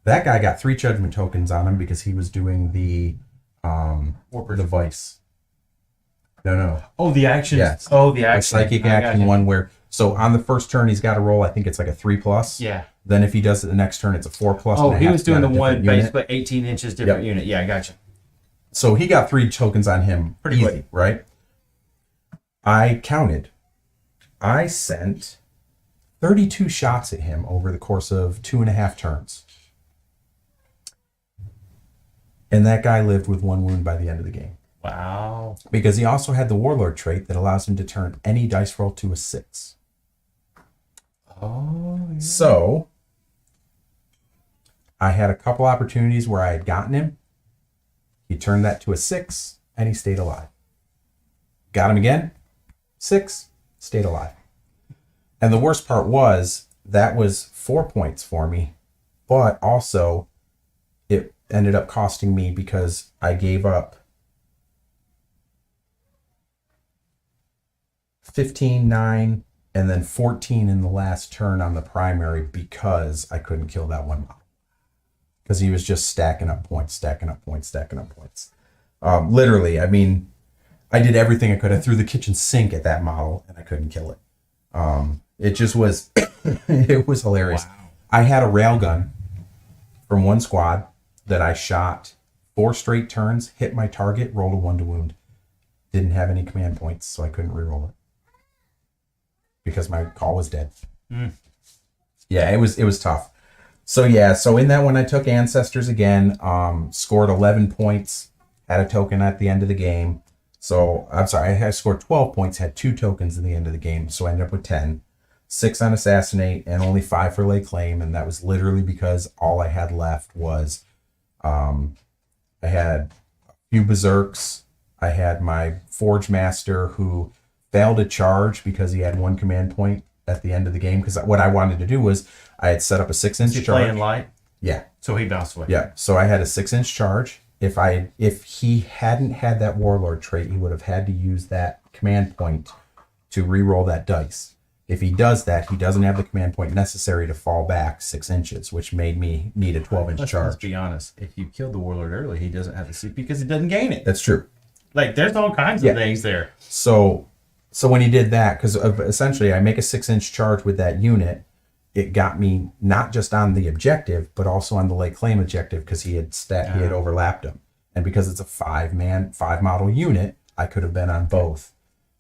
A: That guy got 3 Judgment tokens on him because he was doing the Vice. No.
B: Oh, the action.
A: Yes.
B: Oh, the
A: The
B: action.
A: psychic
B: I got
A: action
B: you.
A: one where, so on the first turn, he's got to roll, I think it's like a 3+.
B: Yeah.
A: Then if he does it the next turn, it's a 4+.
B: Oh,
A: and it
B: he
A: has
B: was
A: to be
B: doing
A: on
B: the
A: a
B: one
A: different unit.
B: basically 18 inches different unit. Yeah, I got you.
A: So he got 3 tokens on him
B: Pretty
A: easy,
B: quick.
A: right? I counted. I sent 32 shots at him over the course of 2.5 turns. And that guy lived with 1 wound by the end of the game.
B: Wow.
A: Because he also had the Warlord trait that allows him to turn any dice roll to a 6.
B: Oh, yeah.
A: So I had a couple opportunities where I had gotten him. He turned that to a 6, and he stayed alive. Got him again, 6, stayed alive. And the worst part was that was 4 points for me, but also it ended up costing me because I gave up 15, 9, and then 14 in the last turn on the primary because I couldn't kill that one model. Because he was just stacking up points. Literally, I mean, I did everything I could. I threw the kitchen sink at that model, and I couldn't kill it. It just was, it was hilarious.
B: Wow.
A: I had a railgun from one squad that I shot 4 straight turns, hit my target, rolled a 1 to wound. Didn't have any command points, so I couldn't reroll it. Because my call was dead. Yeah, it was tough. So in that one I took Ancestors again, scored 11 points, had a token at the end of the game. So, I'm sorry, I scored 12 points, had 2 tokens at the end of the game, so I ended up with 10. 6 on Assassinate, and only 5 for Lay Claim, and that was literally because all I had left was, I had a few Berserks, I had my Forge Master who failed a charge because he had 1 command point at the end of the game, because what I wanted to do was, I had set up a 6-inch
B: Is he
A: charge.
B: playing light?
A: Yeah.
B: So he bounced away.
A: Yeah, so I had a 6-inch charge. If he hadn't had that Warlord trait, he would have had to use that command point to re-roll that dice. If he does that, he doesn't have the command point necessary to fall back 6 inches, which made me need a 12-inch
B: Let's
A: charge.
B: be honest. If you killed the Warlord early, he doesn't have the CP because he doesn't gain it.
A: That's true.
B: Like, there's all kinds of things there.
A: So when he did that, because essentially I make a 6-inch charge with that unit, it got me not just on the objective, but also on the Lay Claim objective because he had overlapped him. And because it's a 5 model unit, I could have been on both.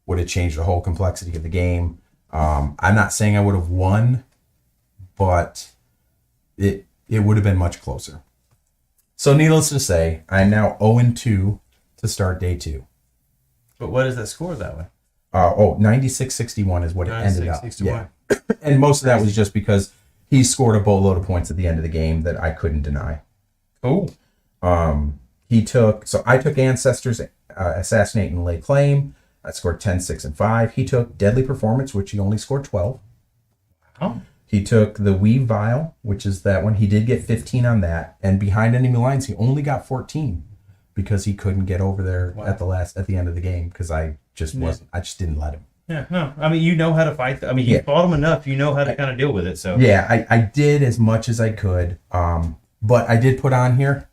A: Would have changed the whole complexity of the game. I'm not saying I would have won, but it would have been much closer. So needless to say, I am now 0-2 to start day 2.
B: But what is that score that way?
A: 96-61 is what it ended up.
B: 61.
A: Yeah. And most of that was just because he scored a boatload of points at the end of the game that I couldn't deny.
B: Cool.
A: I took Ancestors, Assassinate and Lay Claim. I scored 10, 6, and 5. He took Deadly Performance, which he only scored 12.
B: Oh.
A: He took the Weave Vial, which is that one. He did get 15 on that. And Behind Enemy Lines, he only got 14 because he couldn't get over there at the end of the game because I just didn't let him.
B: Yeah, no. I mean, you know how to fight. I mean, you fought him enough. You know how to kind of deal with it. So
A: yeah, I did as much as I could. But I did put on here.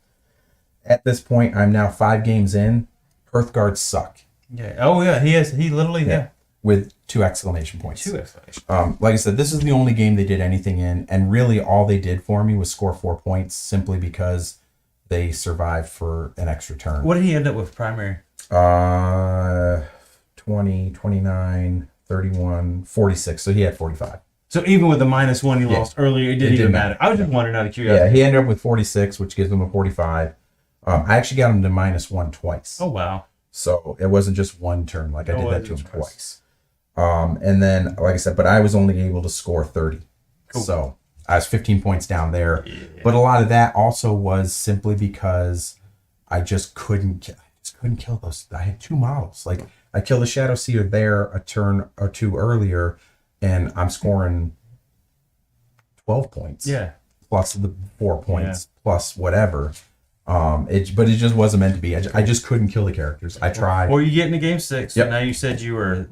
A: At this point, I'm now 5 games in. Hearthguards suck.
B: Yeah. Oh yeah. He literally
A: with 2 exclamation points.
B: 2 exclamation.
A: Like I said, this is the only game they did anything in, and really all they did for me was score 4 points simply because they survived for an extra turn.
B: What did he end up with primary?
A: 20, 29, 31, 46. So he had 45.
B: So even with the -1 you lost earlier, it didn't even matter. I was just wondering out of curiosity.
A: Yeah, he ended up with 46, which gives him a 45. I actually got him to -1 twice.
B: Oh wow!
A: So it wasn't just one turn. Like I did that to him twice. And then, like I said, but I was only able to score 30. Cool. So I was 15 points down there. Yeah. But a lot of that also was simply because I just couldn't kill those. I had 2 models. Like I killed the Shadow Seer there a turn or 2 earlier, and I'm scoring 12 points.
B: Yeah.
A: Plus the 4 points, plus whatever. But it just wasn't meant to be. I just couldn't kill the characters. I tried.
B: Well, you get into game 6. Yep. So now you said you were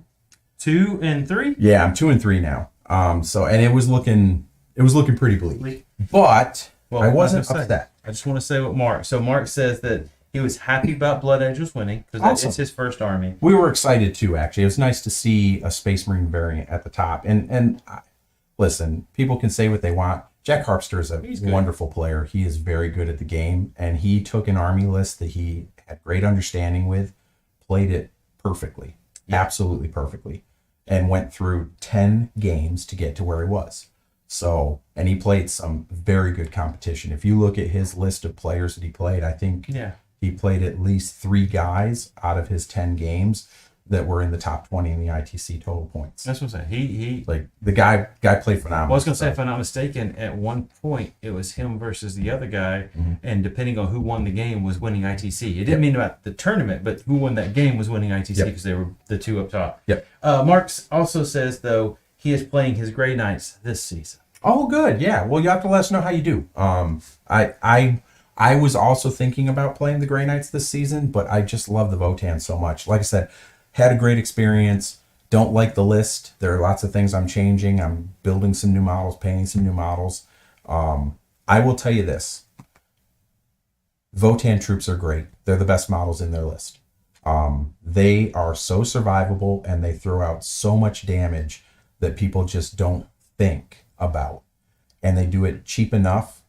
B: 2 and 3.
A: Yeah, I'm 2 and 3 now. And it was looking pretty bleak. But I wasn't upset.
B: I just want to say what Mark. So Mark says that he was happy about Blood Angels winning because it's his first army.
A: We were excited too. Actually, it was nice to see a Space Marine variant at the top. And listen, people can say what they want. Jack Harpster is a wonderful player. He is very good at the game, and he took an army list that he had great understanding with, played it perfectly, absolutely perfectly, and went through 10 games to get to where he was. So, and he played some very good competition. If you look at his list of players that he played, I think he played at least 3 guys out of his 10 games that were in the top 20 in the ITC total points.
B: That's what I'm saying. He
A: like the guy played phenomenal.
B: Well, I was going to say, if I'm not mistaken, at one point it was him versus the other guy, and depending on who won the game was winning ITC. It didn't mean about the tournament, but who won that game was winning ITC because they were the 2 up top.
A: Yep.
B: Marks also says though he is playing his Grey Knights this season.
A: Oh, good. Yeah. Well, you have to let us know how you do. I was also thinking about playing the Grey Knights this season, but I just love the Votann so much. Like I said, had a great experience. Don't like the list. There are lots of things I'm changing. I'm building some new models, painting some new models. I will tell you this. Votann troops are great. They're the best models in their list. They are so survivable, and they throw out so much damage that people just don't think about. And they do it cheap enough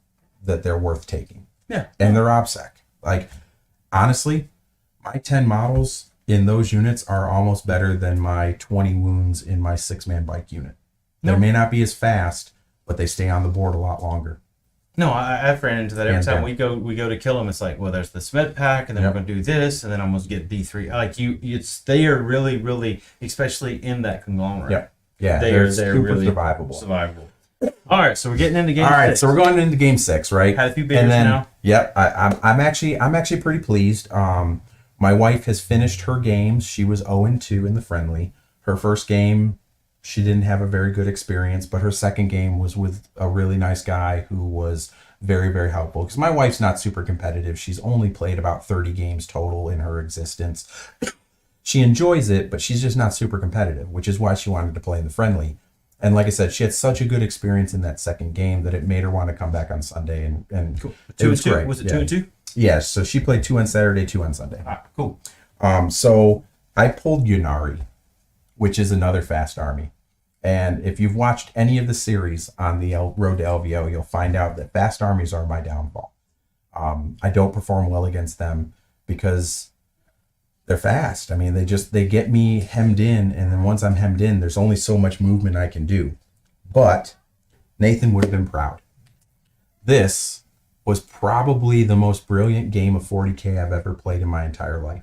A: that they're worth taking.
B: Yeah.
A: And they're OBSEC. Like, honestly, my 10 models in those units are almost better than my 20 wounds in my 6-man bike unit. They may not be as fast, but they stay on the board a lot longer.
B: No, I've ran into that every time we go to kill them. It's like, well, there's the Smed pack, and then we're going to do this, and then I'm going to get D3. Like they are really, really, especially in that conglomerate.
A: Yep. Yeah,
B: they're
A: super
B: really
A: survivable.
B: All right, so we're getting into game.
A: All right,
B: 6.
A: so we're going into game 6, right?
B: Had a few beers now.
A: Yep, I'm actually pretty pleased. My wife has finished her games. She was 0-2 in the friendly. Her first game, she didn't have a very good experience, but her second game was with a really nice guy who was very, very helpful. Because my wife's not super competitive. She's only played about 30 games total in her existence. She enjoys it, but she's just not super competitive, which is why she wanted to play in the friendly. And like I said, she had such a good experience in that second game that it made her want to come back on Sunday. And
B: cool.
A: It was
B: 2-2?
A: great.
B: Was it 2-2?
A: Yes, so she played 2 on Saturday, 2 on Sunday.
B: Cool.
A: So I pulled Yunari, which is another fast army. And if you've watched any of the series on the road to LVO, you'll find out that fast armies are my downfall. I don't perform well against them. because they're fast. I mean, they get me hemmed in, and then once I'm hemmed in, there's only so much movement I can do. But Nathan would have been proud. This was probably the most brilliant game of 40K I've ever played in my entire life.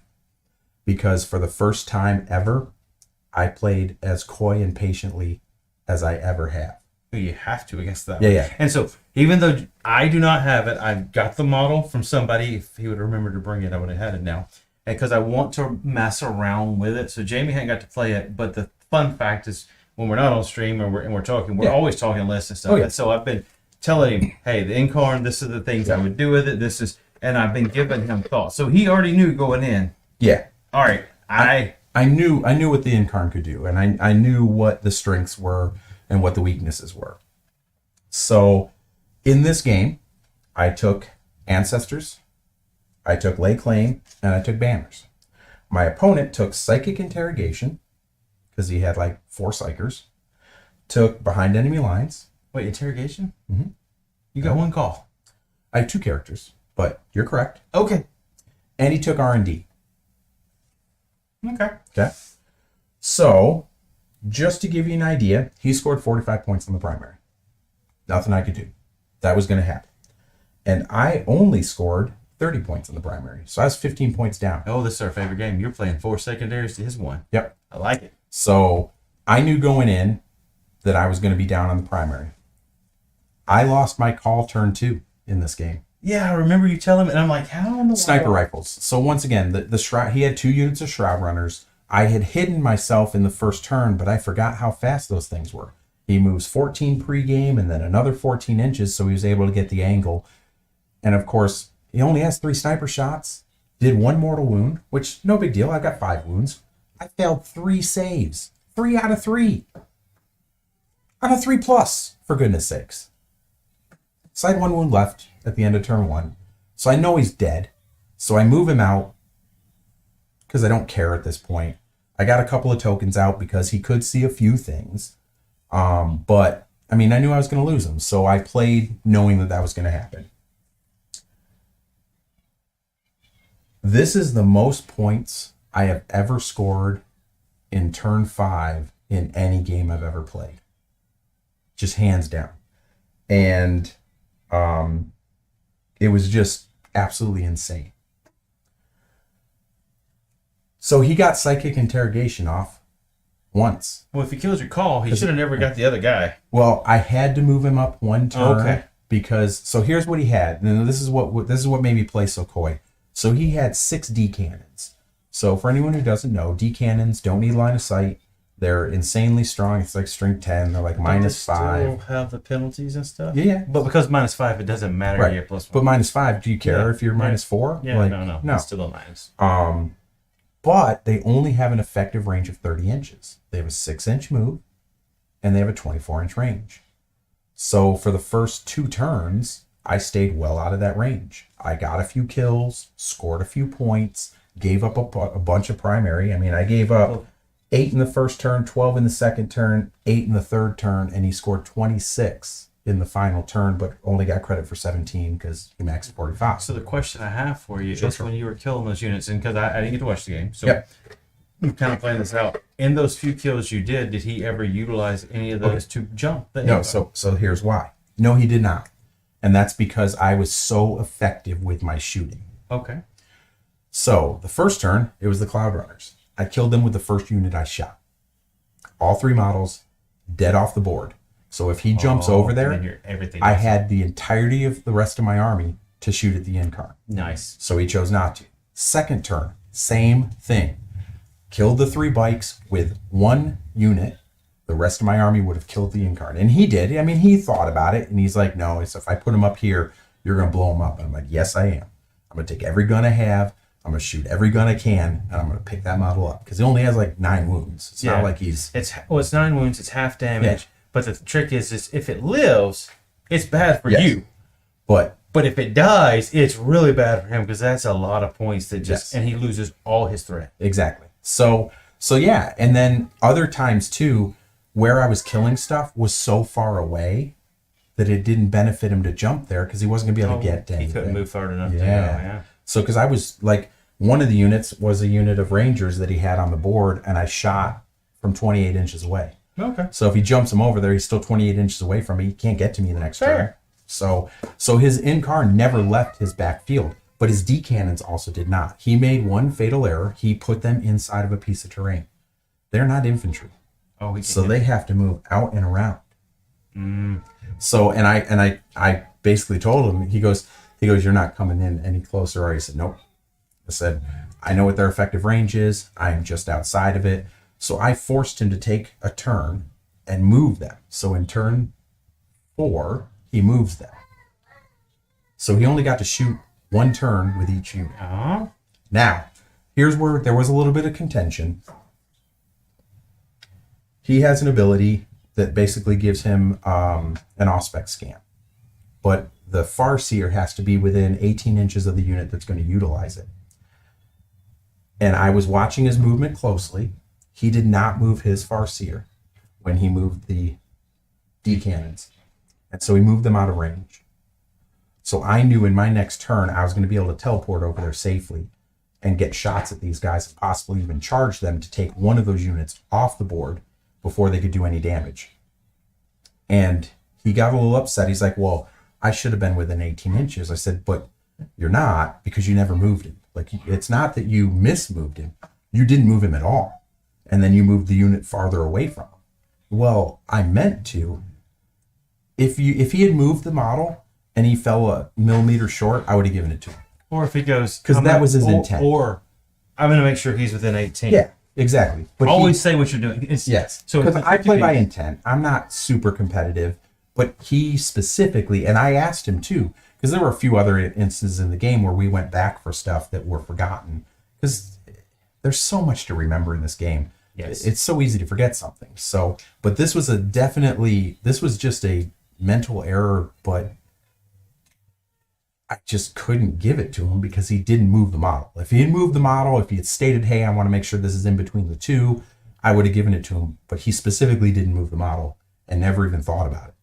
A: Because for the first time ever, I played as coy and patiently as I ever have.
B: You have to against that.
A: Yeah.
B: And so, even though I do not have it, I've got the model from somebody. If he would remember to bring it, I would have had it now. Because I want to mess around with it. So Jamie hadn't got to play it, but the fun fact is when we're not on stream and we're talking, we're always talking lists and stuff.
A: Oh, yeah.
B: And so I've been telling him, hey, the Incarn, this is the things I would do with it. And I've been giving him thoughts. So he already knew going in.
A: Yeah.
B: All right,
A: I knew what the Incarn could do, and I knew what the strengths were and what the weaknesses were. So in this game, I took Ancestors, I took Lay Claim, and I took Banners. My opponent took Psychic Interrogation, because he had like 4 Psychers, took Behind Enemy Lines.
B: Wait, Interrogation?
A: Mm-hmm.
B: You got one call.
A: I have 2 characters, but you're correct.
B: Okay.
A: And he took R&D.
B: Okay.
A: So, just to give you an idea, he scored 45 points in the primary. Nothing I could do. That was going to happen. And I only scored 30 points in the primary. So I was 15 points down.
B: Oh, this is our favorite game. You're playing 4 secondaries to his 1.
A: Yep.
B: I like it.
A: So I knew going in that I was going to be down on the primary. I lost my call turn 2 in this game.
B: Yeah, I remember you telling me, and I'm like, how in the
A: Sniper
B: world?
A: rifles. So once again, the Shroud, he had 2 units of Shroud Runners. I had hidden myself in the first turn, but I forgot how fast those things were. He moves 14 pregame and then another 14 inches, so he was able to get the angle. And of course, he only has 3 sniper shots, did 1 mortal wound, which no big deal. I've got 5 wounds. I failed 3 saves. 3 out of 3. Out of 3 plus, for goodness sakes. So I had 1 wound left at the end of turn 1. So I know he's dead. So I move him out because I don't care at this point. I got a couple of tokens out because he could see a few things. But, I mean, I knew I was going to lose him. So I played knowing that that was going to happen. This is the most points I have ever scored in turn 5 in any game I've ever played. Just hands down. And it was just absolutely insane. So he got Psychic Interrogation off once.
B: Well, if he kills your call, he should have never got the other guy.
A: Well, I had to move him up 1 turn.
B: Okay.
A: Because, so here's what he had. And this is what made me play so coy. So he had 6 D cannons. So for anyone who doesn't know, D cannons don't need line of sight. They're insanely strong. It's like strength 10. They're like minus 5.
B: Still have the penalties and stuff.
A: Yeah.
B: But because -5, it doesn't matter.
A: Right.
B: You get +1.
A: But -5, do you care if you're -4?
B: Yeah,
A: like,
B: no.
A: No.
B: It's still a minus.
A: But they only have an effective range of 30 inches. They have a 6-inch move, and they have a 24-inch range. So for the first 2 turns, I stayed well out of that range. I got a few kills, scored a few points, gave up a bunch of primary. I mean, I gave up 8 in the first turn, 12 in the second turn, 8 in the third turn, and he scored 26 in the final turn, but only got credit for 17 because he maxed 45.
B: So the question I have for you is
A: Sure.
B: when you were killing those units, and because I didn't get to watch the game, so
A: Yep.
B: I'm kind of playing this out. In those few kills you did he ever utilize any of those to jump?
A: No, so here's why. No, he did not. And that's because I was so effective with my shooting.
B: Okay.
A: So the first turn, it was the Cloud Runners. I killed them with the first unit I shot. All 3 models, dead off the board. So if he jumps over there, I had the entirety of the rest of my army to shoot at the Incarn.
B: Nice.
A: So he chose not to. Second turn, same thing. Killed the 3 bikes with 1 unit. The rest of my army would have killed the Incarn. And he did. I mean, he thought about it, and he's like, no, it's if I put him up here, you're going to blow him up. And I'm like, yes, I am. I'm going to take every gun I have. I'm going to shoot every gun I can, and I'm going to pick that model up. Because he only has like 9 wounds. It's not like he's...
B: It's 9 wounds. It's half damage. Yeah. But the trick is if it lives, it's bad for you.
A: But
B: if it dies, it's really bad for him because that's a lot of points that just... And he loses all his threat.
A: Exactly. So yeah. And then other times too, where I was killing stuff was so far away that it didn't benefit him to jump there because he wasn't going to be able to get to anything.
B: He couldn't move far enough.
A: Yeah. So because I was like, One of the units was a unit of Rangers that he had on the board, and I shot from 28 inches away.
B: Okay.
A: So if he jumps him over there, he's still 28 inches away from me. He can't get to me the next turn. So his in-car never left his backfield, but his D cannons also did not. He made one fatal error. He put them inside of a piece of terrain. They're not infantry.
B: Oh,
A: so they have to move out and around. So, and I basically told him, he goes, you're not coming in any closer. I said, nope. I said, I know what their effective range is. I'm just outside of it. So I forced him to take a turn and move them. So in turn 4, he moves them. So he only got to shoot one turn with each unit. Now, here's where there was a little bit of contention. He has an ability that basically gives him an Auspex scan. But the Farseer has to be within 18 inches of the unit that's going to utilize it. And I was watching his movement closely. He did not move his Farseer when he moved the D cannons. And so he moved them out of range. So I knew in my next turn I was going to be able to teleport over there safely and get shots at these guys and possibly even charge them to take one of those units off the board before they could do any damage. And he got a little upset. He's like, well, I should have been within 18 inches. I said, but you're not, because you never moved him. Like, it's not that you mismoved him. You didn't move him at all. And then you moved the unit farther away from him. Well, I meant to. If he had moved the model and he fell a millimeter short, I would have given it to him.
B: Or if he goes,
A: because that was his intent.
B: Or I'm going to make sure he's within 18.
A: Yeah, exactly. But
B: always say what you're doing.
A: Yes.
B: So
A: because I play by intent. I'm not super competitive, but he specifically, and I asked him too, because there were a few other instances in the game where we went back for stuff that were forgotten. Because there's so much to remember in this game.
B: Yes.
A: It's so easy to forget something. So, but this was this was just a mental error, but I just couldn't give it to him because he didn't move the model. If he had moved the model, if he had stated, hey, I want to make sure this is in between the two, I would have given it to him. But he specifically didn't move the model and never even thought about it.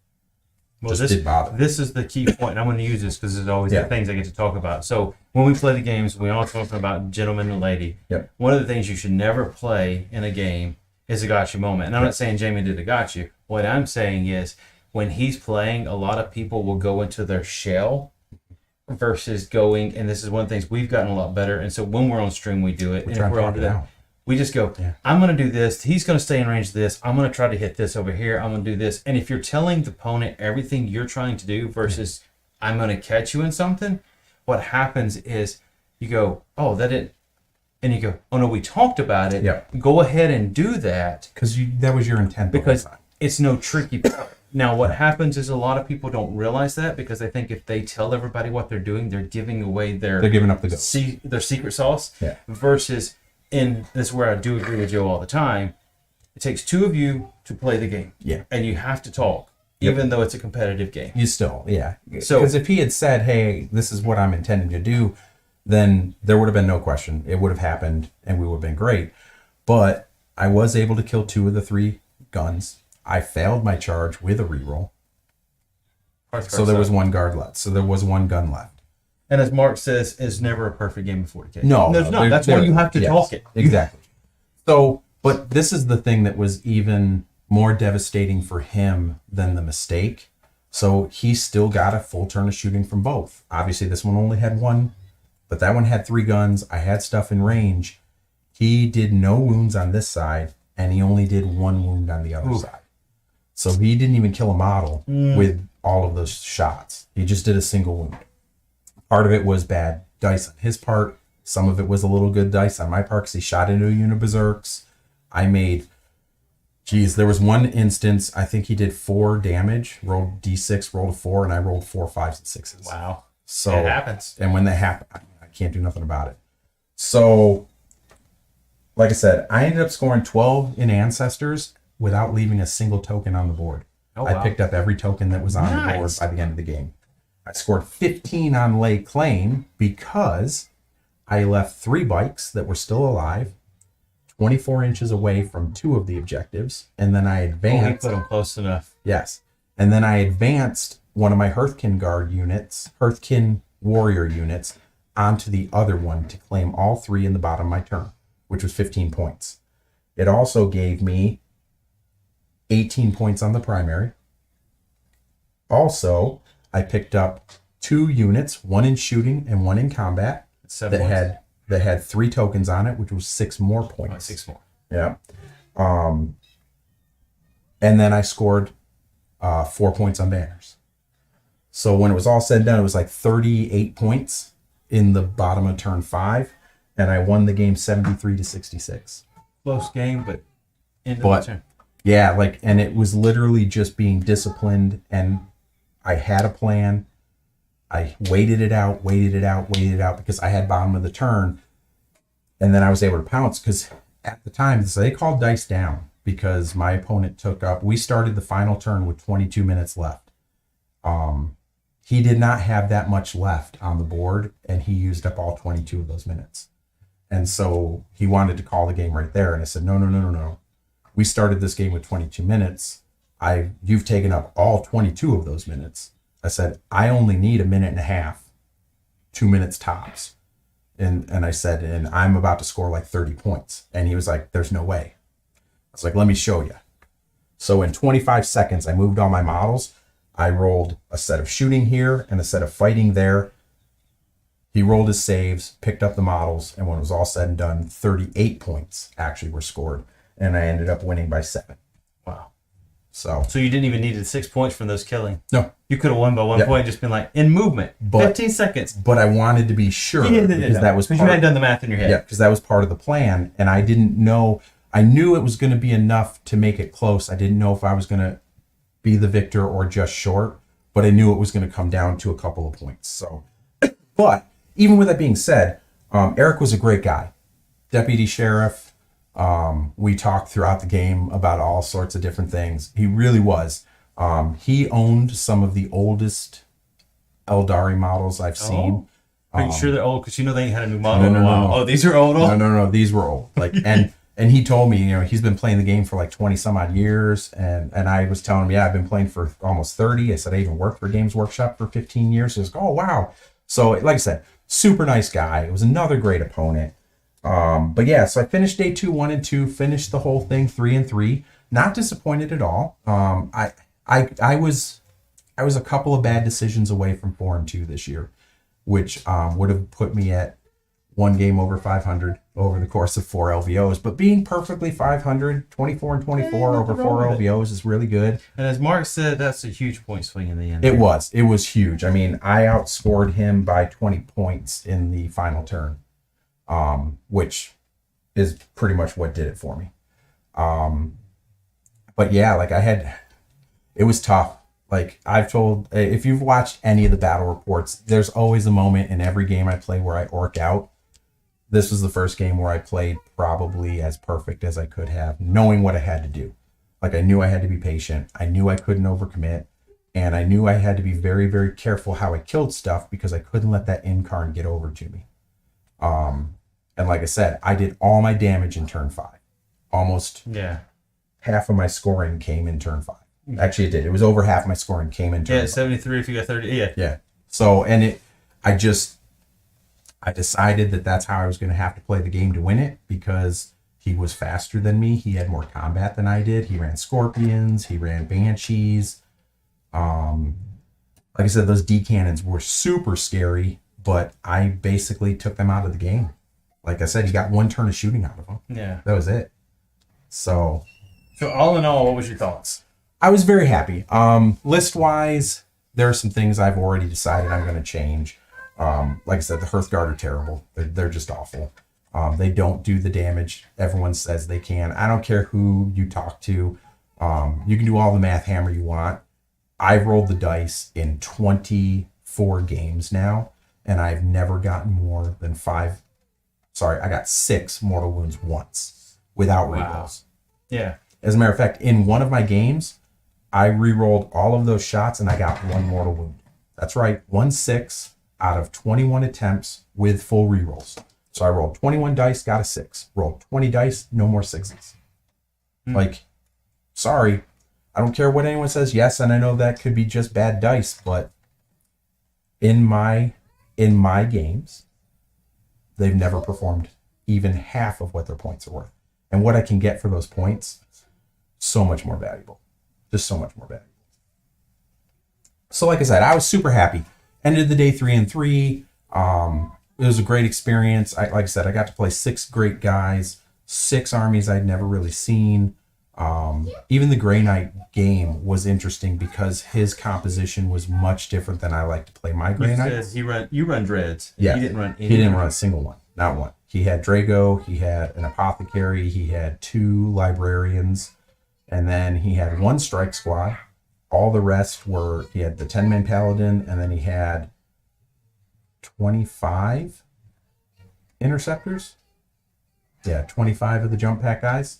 B: Well,
A: Just didn't bother.
B: This is the key point, and I'm going to use this because there's always the things I get to talk about. So when we play the games, we all talking about gentleman and lady.
A: Yep.
B: One of the things you should never play in a game is a gotcha moment. And I'm not saying Jamie did a gotcha. What I'm saying is when he's playing, a lot of people will go into their shell versus going, and this is one of the things we've gotten a lot better. And so when we're on stream, we do it. And if we're on that, we just go, I'm going to do this. He's going to stay in range of this. I'm going to try to hit this over here. I'm going to do this. And if you're telling the opponent everything you're trying to do versus I'm going to catch you in something, what happens is you go, oh, that didn't. And you go, oh, no, we talked about it.
A: Yeah.
B: Go ahead and do that.
A: Because that was your intent.
B: Because it's no tricky part. Now, what happens is a lot of people don't realize that because they think if they tell everybody what they're doing, they're giving away
A: they're giving up the ghost.
B: Their secret sauce.
A: Yeah.
B: Versus, and this is where I do agree with Joe all the time, it takes two of you to play the game.
A: Yeah.
B: And you have to talk, even though it's a competitive game.
A: You still, yeah.
B: So,
A: because if he had said, hey, this is what I'm intending to do, then there would have been no question. It would have happened and we would have been great. But I was able to kill 2 of the 3 guns. I failed my charge with a reroll. So there was 1 guard left. So there was 1 gun left.
B: And as Mark says, it's never a perfect game of 40K.
A: No,
B: there's not. That's why you have to talk it.
A: Exactly. So, but this is the thing that was even more devastating for him than the mistake. So he still got a full turn of shooting from both. Obviously, this one only had 1, but that one had 3 guns. I had stuff in range. He did no wounds on this side, and he only did 1 wound on the other side. So he didn't even kill a model with all of those shots. He just did a single wound. Part of it was bad dice on his part. Some of it was a little good dice on my part because he shot into a unit of berserks. I made, there was one instance, I think he did 4 damage, rolled D6, rolled a 4, and I rolled 4 5s and 6s.
B: Wow.
A: So
B: it happens.
A: And when that happened, I can't do nothing about it. So, like I said, I ended up scoring 12 in Ancestors without leaving a single token on the board.
B: Oh, wow.
A: I picked up every token that was on the board by the end of the game. I scored 15 on Lay Claim because I left 3 bikes that were still alive, 24 inches away from 2 of the objectives, and then I advanced.
B: Oh, he put them close enough.
A: Yes. And then I advanced one of my Hearthkin Guard units, Hearthkin Warrior units, onto the other one to claim all 3 in the bottom of my turn, which was 15 points. It also gave me 18 points on the primary. Also, I picked up 2 units, 1 in shooting and 1 in combat,
B: 7
A: that
B: points.
A: had 3 tokens on it, which was 6 more points.
B: Oh, 6 more.
A: Yeah. And then I scored 4 points on banners. So when it was all said and done, it was like 38 points in the bottom of turn 5, and I won the game 73-66.
B: Close game, but end of
A: But
B: the turn.
A: yeah, like, and it was literally just being disciplined, and I had a plan. I waited it out because I had bottom of the turn, and then I was able to pounce because at the time they called dice down because my opponent took up. We started the final turn with 22 minutes left. He did not have that much left on the board, and he used up all 22 of those minutes. And so he wanted to call the game right there, and I said, no. We started this game with 22 minutes. You've taken up all 22 of those minutes. I said, I only need a minute and a half, 2 minutes tops. And I said, and I'm about to score like 30 points. And he was like, there's no way. I was like, let me show you. So in 25 seconds, I moved all my models. I rolled a set of shooting here and a set of fighting there. He rolled his saves, picked up the models, and when it was all said and done, 38 points actually were scored. And I ended up winning by 7.
B: Wow.
A: So
B: you didn't even need the 6 points from those killing.
A: no,
B: You could have won by 1 point, just been like, in movement, 15 seconds.
A: but I wanted to be sure because that was
B: because
A: part
B: you hadn't done the math in your head.
A: Yeah, because that was part of the plan, and I didn't know. I knew it was going to be enough to make it close. I didn't know if I was going to be the victor or just short, but I knew it was going to come down to a couple of points. So, but even with that being said, Eric was a great guy, deputy sheriff. We talked throughout the game about all sorts of different things. He really was. He owned some of the oldest Eldari models I've seen.
B: Are you sure they're old? Because they ain't had a new model in a
A: no,
B: while.
A: no.
B: Oh, these are old?
A: No. These were old. Like, and he told me, he's been playing the game for like 20 some odd years. And I was telling him, yeah, I've been playing for almost 30. I said, I even worked for Games Workshop for 15 years. He goes, oh, wow. So like I said, super nice guy. It was another great opponent. But yeah, so I finished day 2, 1 and 2, finished the whole thing 3 and 3. Not disappointed at all. I was a couple of bad decisions away from 4 and 2 this year, which would have put me at 1 game over 500 over the course of 4 LVOs. But being perfectly 500, 24 and 24 over 4 LVOs is really good.
B: And as Mark said, that's a huge point swing in the end.
A: It was huge. I mean, I outscored him by 20 points in the final turn, which is pretty much what did it for me. But yeah, like it was tough. Like I've told, if you've watched any of the battle reports, there's always a moment in every game I play where I orc out. This was the first game where I played probably as perfect as I could have, knowing what I had to do. Like I knew I had to be patient. I knew I couldn't overcommit. And I knew I had to be very, very careful how I killed stuff because I couldn't let that incarn get over to me. And like I said, I did all my damage in turn 5. Almost half of my scoring came in turn 5. Actually, it did. It was over half my scoring came in turn 5.
B: 73 if you got 30.
A: Yeah. So, and I decided that that's how I was going to have to play the game to win it because he was faster than me. He had more combat than I did. He ran scorpions. He ran banshees. Like I said, those D cannons were super scary, but I basically took them out of the game. Like I said, you got 1 turn of shooting out of them.
B: Yeah.
A: That was it. So
B: all in all, what was your thoughts?
A: I was very happy. List wise, there are some things I've already decided I'm going to change. Like I said, the Hearthguard are terrible. They're just awful. They don't do the damage everyone says they can. I don't care who you talk to. You can do all the math hammer you want. I've rolled the dice in 24 games now, and I've never gotten more than 5. Sorry, I got 6 mortal wounds once without rerolls.
B: Yeah.
A: As a matter of fact, in one of my games, I re-rolled all of those shots and I got 1 mortal wound. That's right, 1/6 out of 21 attempts with full rerolls. So I rolled 21 dice, got a 6. Rolled 20 dice, no more 6s. Like, sorry, I don't care what anyone says. Yes, and I know that could be just bad dice, but in my games, they've never performed even half of what their points are worth. And what I can get for those points, so much more valuable. Just so much more valuable. So like I said, I was super happy. Ended the day 3-3. It was a great experience. Like I said, I got to play 6 great guys, 6 armies I'd never really seen. Even the Grey Knight game was interesting because his composition was much different than I like to play my Grey Knights.
B: You run dreads.
A: Yeah,
B: He didn't run any.
A: He didn't run a single one, not one. He had Drago, he had an apothecary, he had 2 librarians, and then he had 1 strike squad. All the rest were, he had the 10-man paladin, and then he had 25 interceptors. Yeah, 25 of the jump pack guys.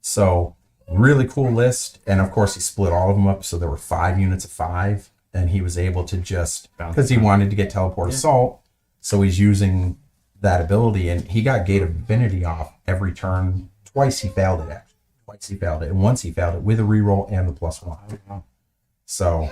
A: So really cool list. And of course he split all of them up. So there were 5 units of 5, and he was able to just, because he wanted to get teleport assault. So he's using that ability, and he got Gate of Divinity off every turn. Twice he failed it, actually. Twice he failed it. And once he failed it with a reroll and the +1. So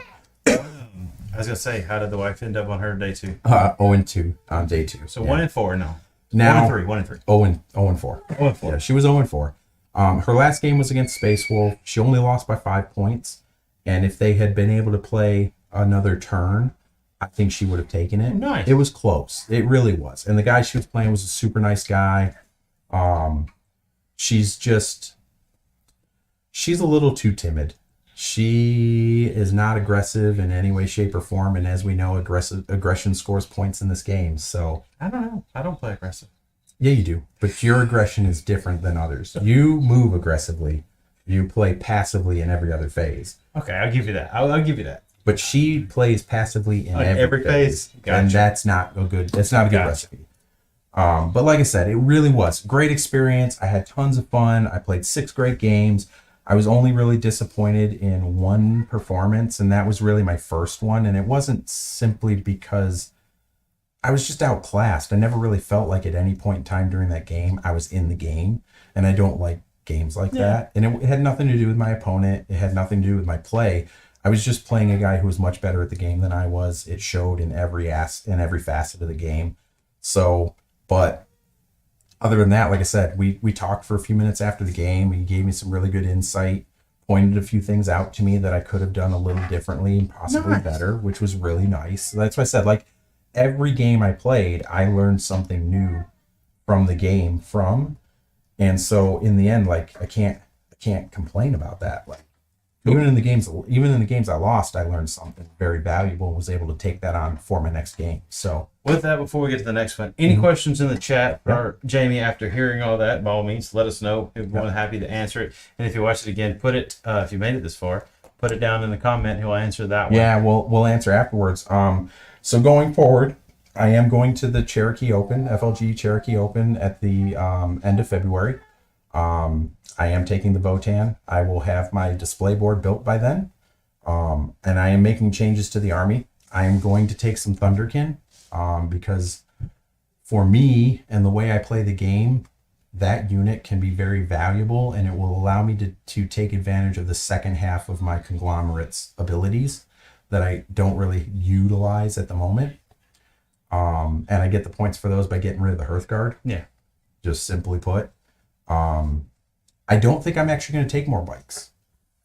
B: I was gonna say, how did the wife end up on her day 2?
A: 0-2 on day 2.
B: So 1-4 now.
A: Now
B: 1-3.
A: 0-4.
B: 0-4.
A: Yeah, she was 0-4. Her last game was against Space Wolf. She only lost by 5 points. And if they had been able to play another turn, I think she would have taken it.
B: Nice.
A: It was close. It really was. And the guy she was playing was a super nice guy. She's a little too timid. She is not aggressive in any way, shape, or form. And as we know, aggression scores points in this game. So
B: I don't know. I don't play aggressive.
A: yeah, you do. But your aggression is different than others. You move aggressively. You play passively in every other phase.
B: Okay, I'll give you that. I'll give you that.
A: But she plays passively in every phase.
B: Gotcha.
A: And that's not a good recipe. But like I said, it really was great experience. I had tons of fun. I played 6 great games. I was only really disappointed in 1 performance, and that was really my first one. And it wasn't simply because I was just outclassed. I never really felt like at any point in time during that game I was in the game, and I don't like games like that. And it had nothing to do with my opponent. It had nothing to do with my play. I was just playing a guy who was much better at the game than I was. It showed in every facet of the game. So, but other than that, like I said, we talked for a few minutes after the game. He gave me some really good insight, pointed a few things out to me that I could have done a little differently and possibly better, which was really nice. So that's why I said, like, every game I played, I learned something new from the game and so in the end, like, I can't complain about that. Like, even in the games I lost, I learned something very valuable and was able to take that on for my next game. So
B: with that, before we get to the next one, any questions in the chat or Jamie after hearing all that? By all means, let us know. We're more than happy to answer it. And if you watch it again, put it if you made it this far, put it down in the comment. He'll answer that one.
A: Yeah, we'll answer afterwards. So going forward, I am going to the Cherokee Open, FLG Cherokee Open at the end of February. I am taking the Votan. I will have my display board built by then. And I am making changes to the army. I am going to take some Thunderkin because for me and the way I play the game, that unit can be very valuable, and it will allow me to take advantage of the second half of my conglomerate's abilities that I don't really utilize at the moment. And I get the points for those by getting rid of the Hearthguard.
B: Yeah.
A: Just simply put. I don't think I'm actually going to take more bikes.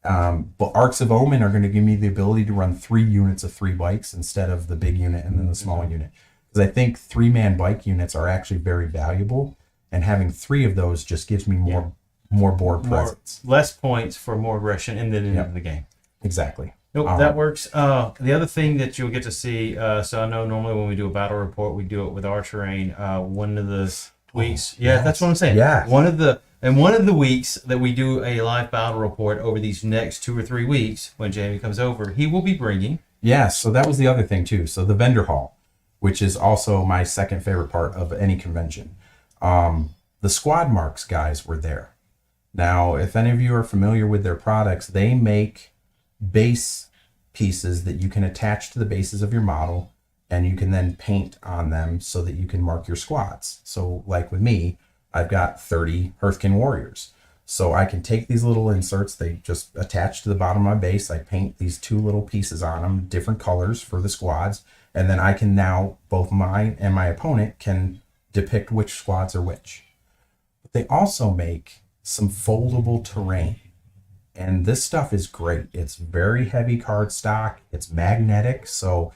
A: But Arcs of Omen are going to give me the ability to run 3 units of 3 bikes instead of the big unit and then the small unit. Because I think 3-man bike units are actually very valuable, and having 3 of those just gives me more board presence.
B: Less points for more aggression in the end of the game.
A: Exactly.
B: Nope, that works. The other thing that you'll get to see, so I know normally when we do a battle report, we do it with our terrain. One of the weeks, that's what I'm saying.
A: Yeah.
B: One of the weeks that we do a live battle report over these next 2 or 3 weeks, when Jamie comes over, he will be bringing.
A: Yeah, so that was the other thing too. So the vendor hall, which is also my second favorite part of any convention. The Squad Marks guys were there. Now, if any of you are familiar with their products, they make base pieces that you can attach to the bases of your model, and you can then paint on them so that you can mark your squads. So like with me, I've got 30 Hearthkin warriors. So I can take these little inserts, they just attach to the bottom of my base. I paint these 2 little pieces on them, different colors for the squads. And then I can now, both mine and my opponent can depict which squads are which. But they also make some foldable terrain. And this stuff is great. It's very heavy cardstock. It's magnetic. So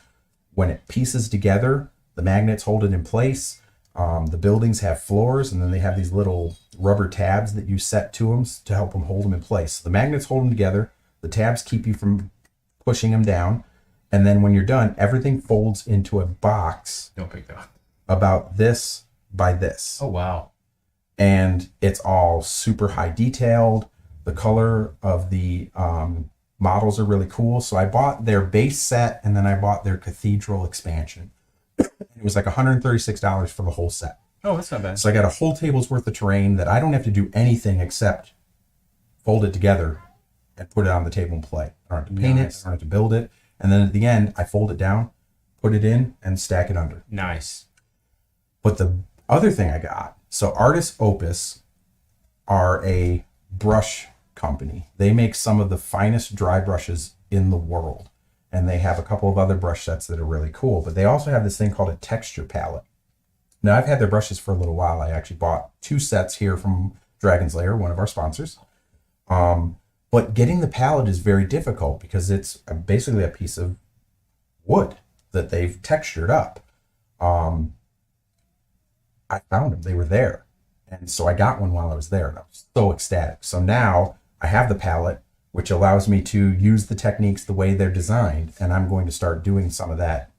A: when it pieces together, the magnets hold it in place. The buildings have floors, and then they have these little rubber tabs that you set to them to help them hold them in place. So the magnets hold them together. The tabs keep you from pushing them down. And then when you're done, everything folds into a box
B: Don't pick that.
A: about this by this.
B: Oh, wow.
A: And it's all super high detailed. The color of the models are really cool. So I bought their base set, and then I bought their Cathedral expansion. It was like $136 for the whole set.
B: Oh, that's not bad.
A: So I got a whole table's worth of terrain that I don't have to do anything except fold it together and put it on the table and play. I don't have to paint it. I don't have to build it. And then at the end, I fold it down, put it in, and stack it under.
B: Nice.
A: But the other thing I got, so Artis Opus are a brush company. They make some of the finest dry brushes in the world. And they have a couple of other brush sets that are really cool. But they also have this thing called a texture palette. Now, I've had their brushes for a little while. I actually bought 2 sets here from Dragon's Lair, one of our sponsors. But getting the palette is very difficult because it's basically a piece of wood that they've textured up. I found them. They were there. And so I got one while I was there. And I was so ecstatic. So now I have the palette, which allows me to use the techniques the way they're designed. And I'm going to start doing some of that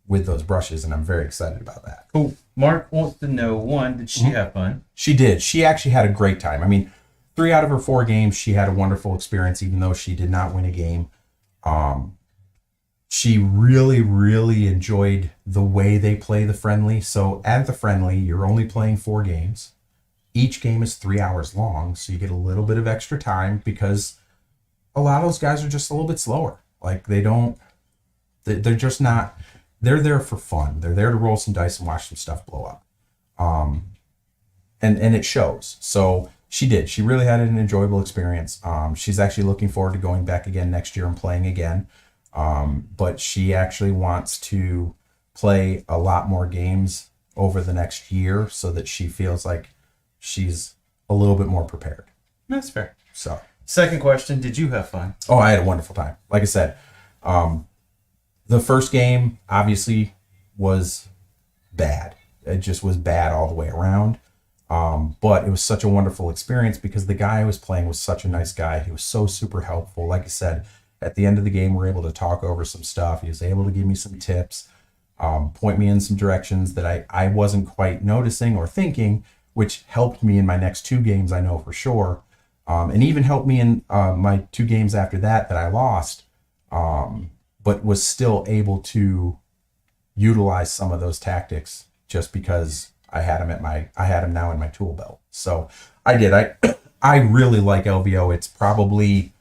A: with those brushes. And I'm very excited about that.
B: Cool. Mark wants to know, one, did she have fun?
A: She did. She actually had a great time. I mean, 3 out of her 4 games, she had a wonderful experience, even though she did not win a game. She really, really enjoyed the way they play the friendly. So at the friendly, you're only playing 4 games. Each game is 3 hours long, so you get a little bit of extra time because a lot of those guys are just a little bit slower. Like they're just not, they're there for fun. They're there to roll some dice and watch some stuff blow up. And it shows. So she did. She really had an enjoyable experience. She's actually looking forward to going back again next year and playing again. But she actually wants to play a lot more games over the next year so that she feels like she's a little bit more prepared.
B: That's fair.
A: So,
B: Second question, did you have fun?
A: oh, I had a wonderful time. Like I said, the first game obviously was bad. It just was bad all the way around. But it was such a wonderful experience because the guy I was playing was such a nice guy. He was so super helpful. Like I said, at the end of the game, we were able to talk over some stuff. He was able to give me some tips, point me in some directions that I wasn't quite noticing or thinking, which helped me in my next 2 games, I know for sure. And even helped me in my 2 games after that I lost, but was still able to utilize some of those tactics just because I had him now in my tool belt. So I did. I really like LVO. It's probably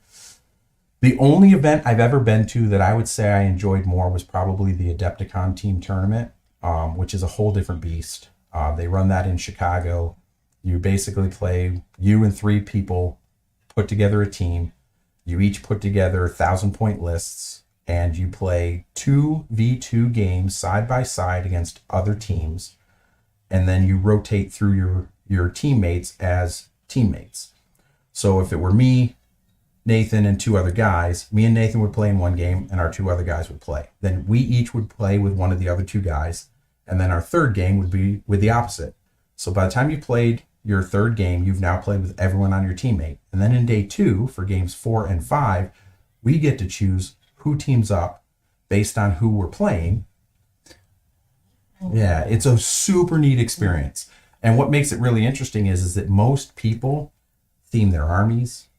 A: the only event I've ever been to that I would say I enjoyed more was probably the Adepticon team tournament, which is a whole different beast. They run that in Chicago. You basically play, you and 3 people put together a team. You each put together 1,000-point lists, and you play 2v2 games side by side against other teams. And then you rotate through your teammates as teammates. So if it were me, Nathan, and 2 other guys, me and Nathan would play in one game, and our 2 other guys would play. Then we each would play with one of the other 2 guys, and then our 3rd game would be with the opposite. So by the time you played your 3rd game, you've now played with everyone on your teammate. And then in day 2, for games 4 and 5, we get to choose who teams up based on who we're playing. Yeah, it's a super neat experience. And what makes it really interesting is that most people theme their armies,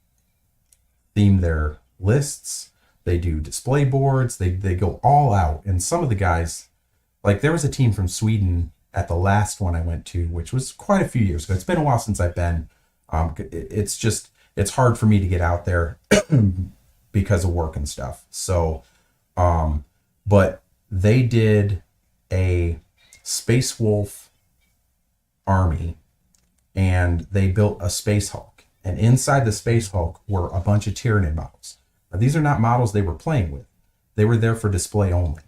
A: theme their lists, they do display boards, they go all out. And some of the guys, like there was a team from Sweden at the last one I went to, which was quite a few years ago. It's been a while since I've been. It's hard for me to get out there because of work and stuff. So, but they did a Space Wolf army, and they built a Space Hulk. And inside the Space Hulk were a bunch of Tyranid models. Now, these are not models they were playing with. They were there for display only.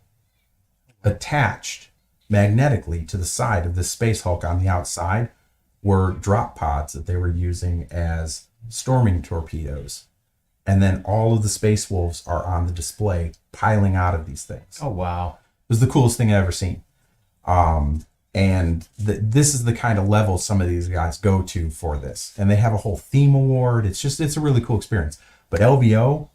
A: Attached magnetically to the side of this Space Hulk on the outside were drop pods that they were using as storming torpedoes. And then all of the Space Wolves are on the display piling out of these things.
B: Oh, wow.
A: It was the coolest thing I've ever seen. And this is the kind of level some of these guys go to for this. And they have a whole theme award. It's a really cool experience. But LVO,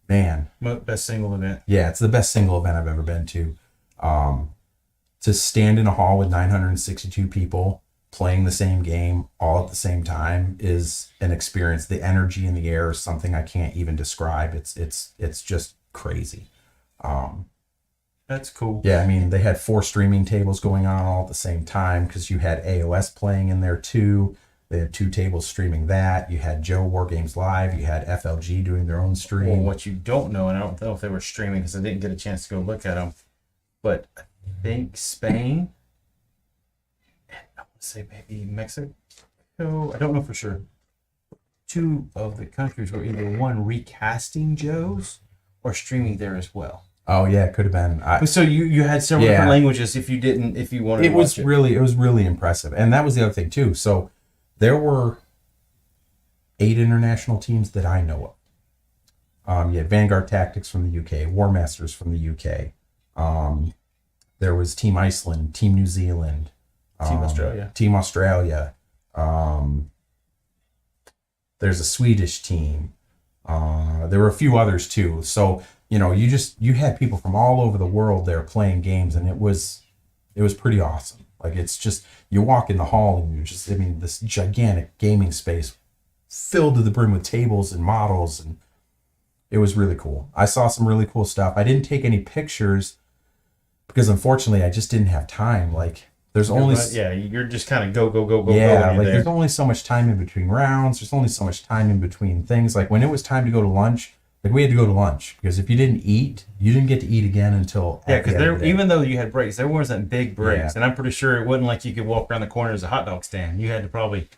A: man.
B: Best single event.
A: Yeah, it's the best single event I've ever been to. To stand in a hall with 962 people playing the same game all at the same time is an experience. The energy in the air is something I can't even describe. It's just crazy.
B: That's cool.
A: Yeah, I mean, they had 4 streaming tables going on all at the same time because you had AOS playing in there too. They had 2 tables streaming that. You had Joe War Games Live. You had FLG doing their own stream.
B: Well, what you don't know, and I don't know if they were streaming because I didn't get a chance to go look at them, but I think Spain, and I want to say maybe Mexico, I don't know for sure. 2 of the countries were either one recasting Joe's or streaming there as well.
A: Oh yeah, it could have been.
B: So you had several different languages if you wanted to watch it.
A: It was really impressive. And that was the other thing too. So there were 8 international teams that I know of. You had Vanguard Tactics from the UK, War Masters from the UK. There was Team Iceland, Team New Zealand, Team Australia. There's a Swedish team. There were a few others too. So, you had people from all over the world there playing games, and it was pretty awesome. Like, it's just, you walk in the hall and this gigantic gaming space filled to the brim with tables and models, and it was really cool. I saw some really cool stuff. I didn't take any pictures because unfortunately I just didn't have time. Like, there's only...
B: Yeah, you're just kind of go.
A: Yeah, like there's only so much time in between rounds. There's only so much time in between things. Like when it was time to go to lunch, like we had to go to lunch because if you didn't eat, you didn't get to eat again until...
B: Yeah, because even though you had breaks, there wasn't big breaks.
A: Yeah.
B: And I'm pretty sure it wasn't like you could walk around the corner as a hot dog stand. You had to probably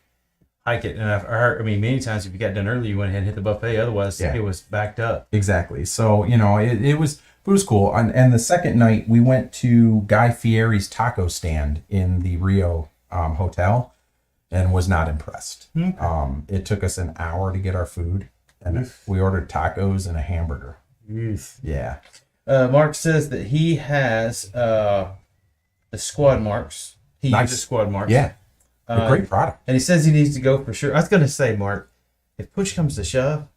B: hike it. And I've heard, many times if you got done early, you went ahead and hit the buffet. Otherwise, it was backed up.
A: Exactly. So, it was cool. And the second night, we went to Guy Fieri's taco stand in the Rio hotel and was not impressed. Okay. It took us an hour to get our food, and we ordered tacos and a hamburger. Yeah.
B: Mark says that he has the squad marks. He uses squad marks.
A: Yeah. A great product.
B: And he says he needs to go for sure. I was going to say, Mark, if push comes to shove,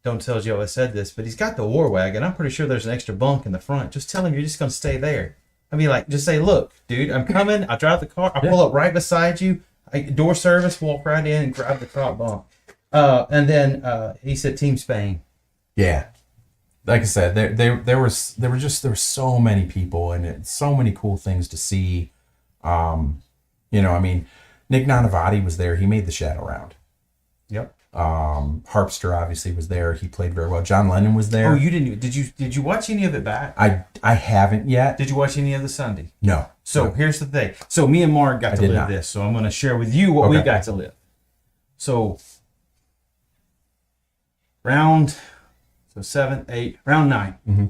B: don't tell Joe I said this, but he's got the war wagon. I'm pretty sure there's an extra bunk in the front. Just tell him you're just going to stay there. Just say, look, dude, I'm coming. I drive the car. I pull up right beside you. Door service, walk right in and grab the top bunk. And then he said Team Spain.
A: Yeah. Like I said, there were so many people and so many cool things to see. Nick Nanavati was there. He made the Shadow Round.
B: Yep.
A: Harpster obviously was there. He played very well. John Lennon was there.
B: Oh, you didn't? Did you watch any of it back?
A: I haven't yet.
B: Did you watch any of the Sunday?
A: No.
B: So here's the thing. So me and Mark got to live this. So I'm going to share with you what we got to live. So round 7, 8, round 9.
A: Mm-hmm.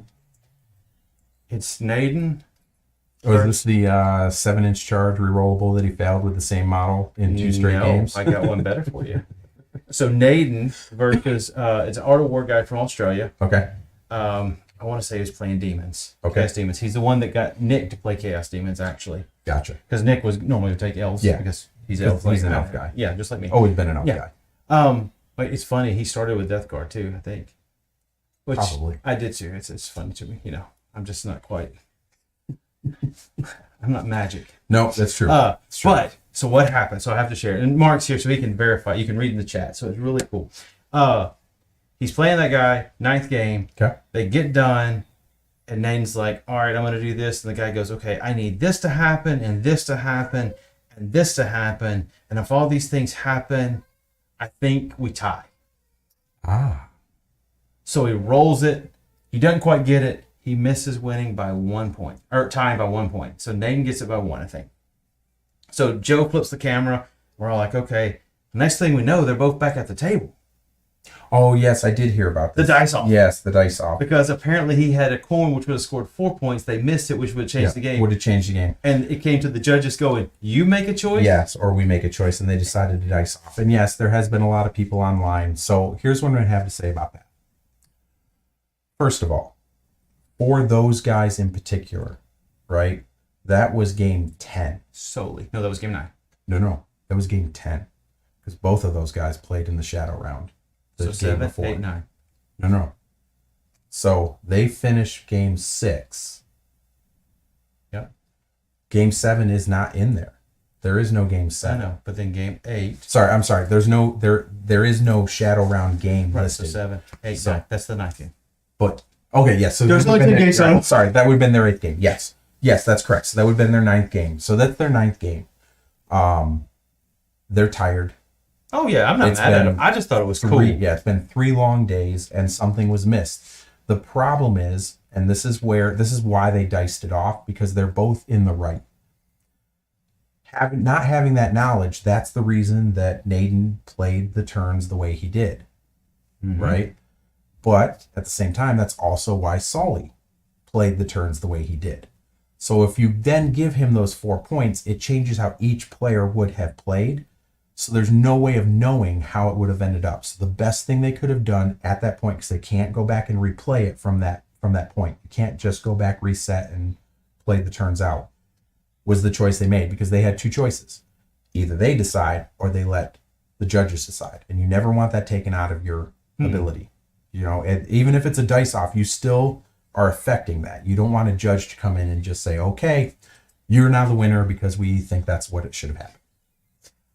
B: It's Naden.
A: Oh, is this the 7-inch charge rerollable that he failed with the same model in 2 straight games?
B: I got one better for you. So Naden versus it's an Art of War guy from Australia.
A: Okay.
B: I want to say he was playing Demons.
A: Okay.
B: Chaos Demons. He's the one that got Nick to play Chaos Demons, actually.
A: Gotcha.
B: Because Nick was normally would take elves.
A: Yeah.
B: Because he's elf.
A: He's an elf guy.
B: Yeah, just like me.
A: Always been an elf guy.
B: But it's funny. He started with Death Guard too, I think. Which
A: Probably.
B: I did too. It's funny to me. I'm just not quite. I'm not magic.
A: No, that's true.
B: It's true. But so what happened? So I have to share it. And Mark's here, so he can verify. You can read in the chat. So it's really cool. He's playing that guy, 9th game.
A: Okay.
B: They get done, and Naden's like, "All right, I'm going to do this." And the guy goes, "Okay, I need this to happen, and this to happen, and this to happen. And if all these things happen, I think we tie." So he rolls it. He doesn't quite get it. He misses winning by 1 point, or tying by 1 point. So Naden gets it by 1, I think. So Joe flips the camera. We're all like, okay. The next thing we know, they're both back at the table.
A: Oh yes, I did hear about
B: The
A: this.
B: dice off.
A: Yes, the dice off.
B: Because apparently he had a coin which would have scored 4 points. They missed it, which would have changed the game.
A: Would have changed the game.
B: And it came to the judges going, you make a choice?
A: Yes, or we make a choice, and they decided to dice off. And yes, there has been a lot of people online. So here's what I have to say about that. First of all, for those guys in particular, right? That was game 10.
B: Solely. No, that was game 9.
A: No, that was game 10. Because both of those guys played in the shadow round.
B: So 7, 8, 9.
A: No. So they finished game 6.
B: Yep.
A: Game 7 is not in there. There is no game 7.
B: I know, but then game 8.
A: I'm sorry. There is no shadow round game
B: Right, so
A: listed.
B: 7, 8,
A: So-
B: 9. That's the 9th game.
A: But okay, yes. So
B: There's
A: that would
B: only
A: have
B: 2
A: been
B: games,
A: their-
B: so-
A: Sorry, that would have been their 8th game. Yes, that's correct. So that would have been their 9th game. So that's their 9th game. They're tired.
B: Oh, yeah, I'm not
A: It's
B: mad at
A: been
B: him. I just thought it was cool.
A: 3. Yeah, it's been 3 long days, and something was missed. The problem is, and this is why they diced it off, because they're both in the right. Not having that knowledge, that's the reason that Naden played the turns the way he did, right? But at the same time, that's also why Solly played the turns the way he did. So if you then give him those 4 points, it changes how each player would have played. So there's no way of knowing how it would have ended up. So the best thing they could have done at that point, because they can't go back and replay it from that point. You can't just go back, reset, and play the turns out, was the choice they made, because they had 2 choices. Either they decide or they let the judges decide. And you never want that taken out of your ability. You know, even if it's a dice off, you still are affecting that. You don't want a judge to come in and just say, okay, you're now the winner because we think that's what it should have happened.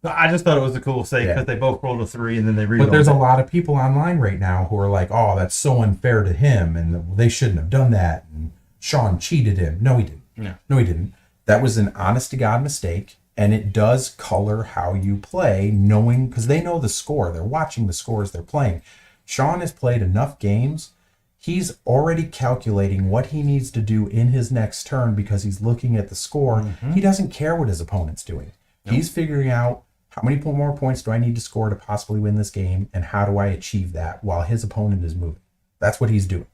B: No, I just thought it was a cool thing because they both rolled a 3 and then they rerolled.
A: But there's a lot of people online right now who are like, oh, that's so unfair to him and they shouldn't have done that. And Sean cheated him. No, he didn't. No, he didn't. That was an honest to God mistake. And it does color how you play, knowing, because they know the score. They're watching the scores they're playing. Sean has played enough games. He's already calculating what he needs to do in his next turn because he's looking at the score. He doesn't care what his opponent's doing. He's figuring out how many more points do I need to score to possibly win this game, and how do I achieve that while his opponent is moving. That's what he's doing,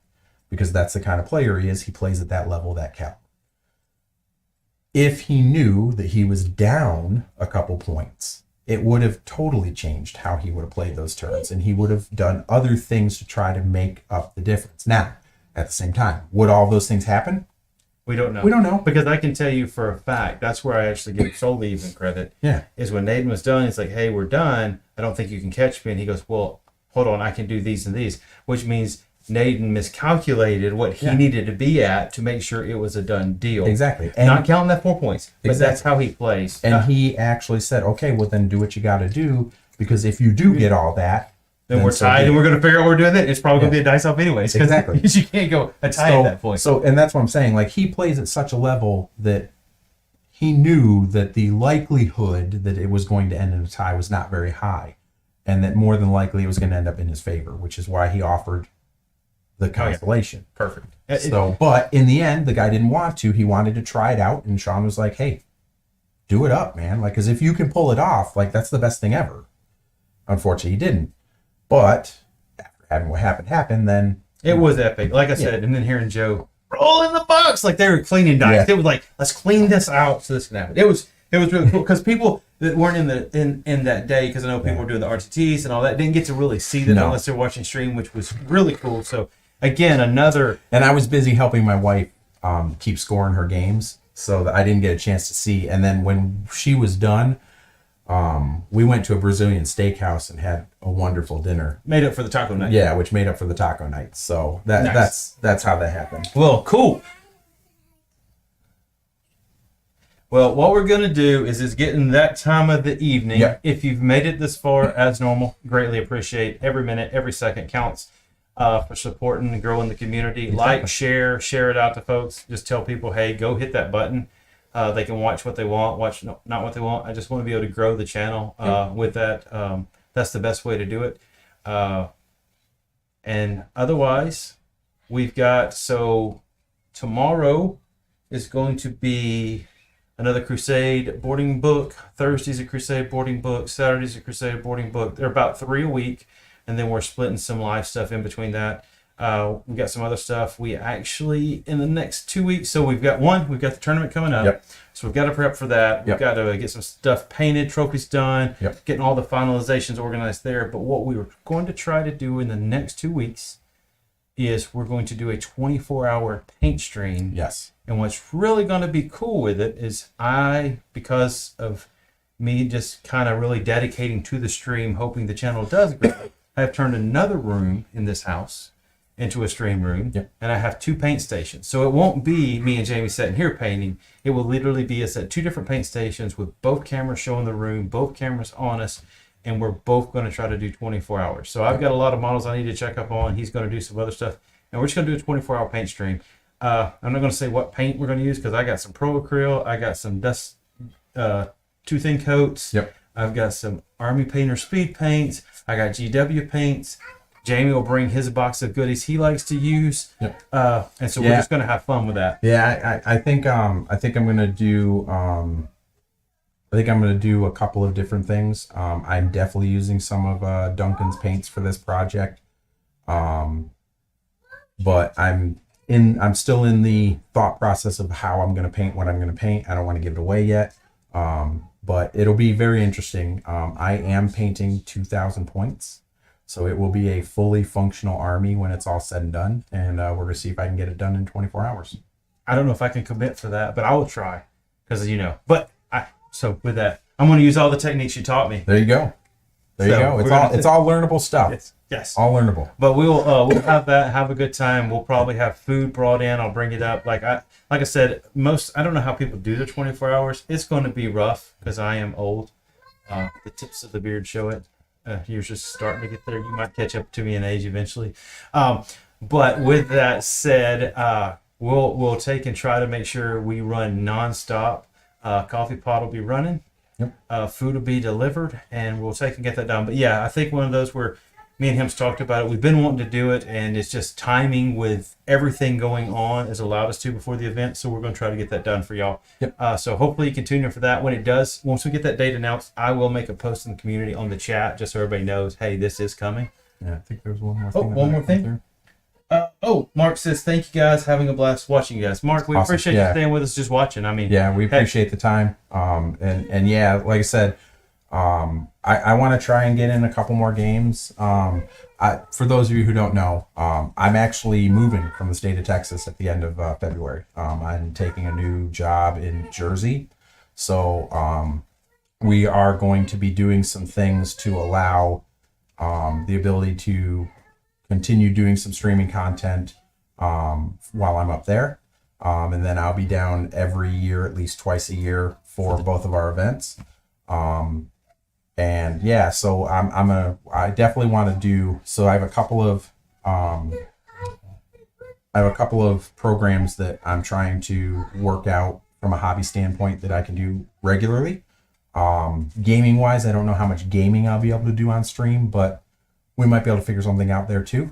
A: because that's the kind of player he is. He plays at that level, that caliber. If he knew that he was down a couple points, it would have totally changed how he would have played those turns, and he would have done other things to try to make up the difference. Now, at the same time, would all those things happen?
B: We don't know.
A: We don't know.
B: Because I can tell you for a fact, that's where I actually give Solly even credit.
A: Yeah.
B: Is when Naden was done, he's like, hey, we're done. I don't think you can catch me. And he goes, well, hold on, I can do these and these. Which means Naden miscalculated what he needed to be at to make sure it was a done deal.
A: Exactly.
B: And not counting that 4 points. But that's how he plays.
A: And he actually said, okay, well then do what you got to do, because if you do get all that,
B: then we're tied and we're going to figure out what we're doing then. It's probably going to be a dice off anyways.
A: Exactly.
B: Because you can't go a tie at that point.
A: So, and that's what I'm saying. Like, he plays at such a level that he knew that the likelihood that it was going to end in a tie was not very high, and that more than likely it was going to end up in his favor, which is why he offered the constellation.
B: Perfect.
A: So, but in the end, the guy didn't want to. He wanted to try it out, and Sean was like, hey, do it up, man. Like, because if you can pull it off, like, that's the best thing ever. Unfortunately, he didn't. But after having what happened, then
B: it was epic. Like I said, and then hearing Joe roll in the box like they were cleaning dice.
A: Yeah.
B: It was like, let's clean this out so this can happen. It was really cool because people that weren't in that day, because I know people were doing the RTTs and all that, didn't get to really see that unless they're watching stream, which was really cool. So again, another.
A: And I was busy helping my wife keep scoring her games, so that I didn't get a chance to see. And then when she was done, we went to a Brazilian steakhouse and had a wonderful dinner.
B: Made up for the taco night.
A: Yeah, which made up for the taco night. So that's how that happened.
B: Well, cool. Well, what we're going to do is getting that time of the evening.
A: Yep.
B: If you've made it this far, as normal, greatly appreciate every minute, every second counts for supporting and growing the community.
A: Exactly.
B: Like, share it out to folks. Just tell people, hey, go hit that button. They can watch what they want, not what they want. I just want to be able to grow the channel with that. That's the best way to do it. And otherwise, we've got, so tomorrow is going to be another Crusade boarding book. Thursday's a Crusade boarding book. Saturday's a Crusade boarding book. They're about 3 a week. and then we're splitting some live stuff in between that. We got some other stuff. We actually, in the next 2 weeks, so we've got the tournament coming up.
A: Yep.
B: So we've got to prep for that. We've
A: Yep.
B: got to get some stuff painted, trophies done,
A: Yep.
B: getting all the finalizations organized there. But what we were going to try to do in the next 2 weeks is we're going to do a 24-hour paint stream.
A: Yes.
B: And what's really going to be cool with it is because of me just kind of really dedicating to the stream, hoping the channel does grow, I have turned another room in this house into a stream room.
A: Yep.
B: And I have 2 paint stations. So it won't be me and Jamie sitting here painting. It will literally be us at 2 different paint stations with both cameras showing the room, both cameras on us, and we're both going to try to do 24 hours. So I've got a lot of models I need to check up on. He's going to do some other stuff. And we're just going to do a 24-hour paint stream. I'm not going to say what paint we're going to use because I got some Pro Acryl. I got some dust, 2 thin coats.
A: Yep.
B: I've got some Army Painter speed paints. I got GW paints. Jamie will bring his box of goodies he likes to use.
A: Yep.
B: And so we're just going to have fun with that.
A: Yeah, I think I'm gonna do a couple of different things. I'm definitely using some of Duncan's paints for this project. But I'm still in the thought process of how I'm gonna paint what I'm gonna paint. I don't want to give it away yet. But it'll be very interesting. I am painting 2,000 points. So it will be a fully functional army when it's all said and done. And we're going to see if I can get it done in 24 hours.
B: I don't know if I can commit for that, but I will try because, so with that, I'm going to use all the techniques you taught me.
A: There you go. There you go. It's all learnable stuff.
B: Yes.
A: All learnable.
B: But we'll have that, have a good time. We'll probably have food brought in. I'll bring it up. Like I said, I don't know how people do the 24 hours. It's going to be rough because I am old. The tips of the beard show it. You're just starting to get there. You might catch up to me in age eventually. But with that said, we'll take and try to make sure we run nonstop. Coffee pot will be running.
A: Yep.
B: Food will be delivered, and we'll take and get that done. But yeah, I think one of those where me and him's talked about it. We've been wanting to do it, and it's just timing with everything going on has allowed us to before the event. So we're going to try to get that done for y'all.
A: Yep.
B: So hopefully you can tune in for that. When it does, once we get that date announced, I will make a post in the community on the chat just so everybody knows, hey, this is coming.
A: Yeah, I think there's one more
B: Oh,
A: thing.
B: one more thing? Mark says, thank you guys. Having a blast watching you guys. Mark, we
A: Awesome.
B: appreciate you staying with us just watching. I mean,
A: Yeah, we appreciate the time. And yeah, like I said, I want to try and get in a couple more games. For those of you who don't know, I'm actually moving from the state of Texas at the end of February. I'm taking a new job in Jersey. So we are going to be doing some things to allow the ability to continue doing some streaming content while I'm up there. And then I'll be down every year, at least twice a year for both of our events. And yeah, so I definitely want to do, so I have a couple of programs that I'm trying to work out from a hobby standpoint that I can do regularly. Gaming wise, I don't know how much gaming I'll be able to do on stream, but we might be able to figure something out there too.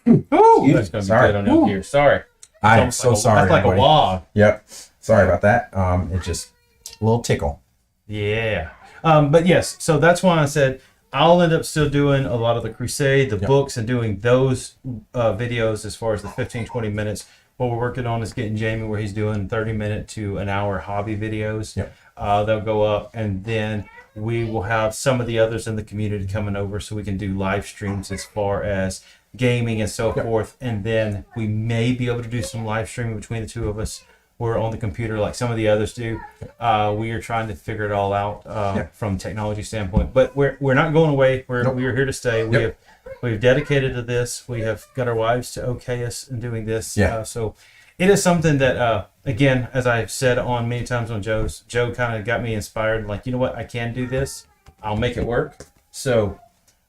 B: Ooh, that's going to be good on up here. Sorry.
A: I am so sorry.
B: That's like
A: everybody.
B: a log.
A: Yep. Sorry about that. It just a little tickle.
B: Yeah. But yes, so that's why I said I'll end up still doing a lot of the crusade, the books, and doing those videos as far as the 15, 20 minutes. What we're working on is getting Jamie where he's doing 30-minute to an hour hobby videos.
A: Yep.
B: They'll go up, and then we will have some of the others in the community coming over so we can do live streams as far as gaming and so forth. And then we may be able to do some live streaming between the two of us. We're on the computer like some of the others do. We are trying to figure it all out from technology standpoint. But we're not going away. We are here to stay. We've dedicated to this. We have got our wives to okay us in doing this. So it is something that, again, as I've said on many times on Joe kind of got me inspired. Like, you know what? I can do this. I'll make it work. So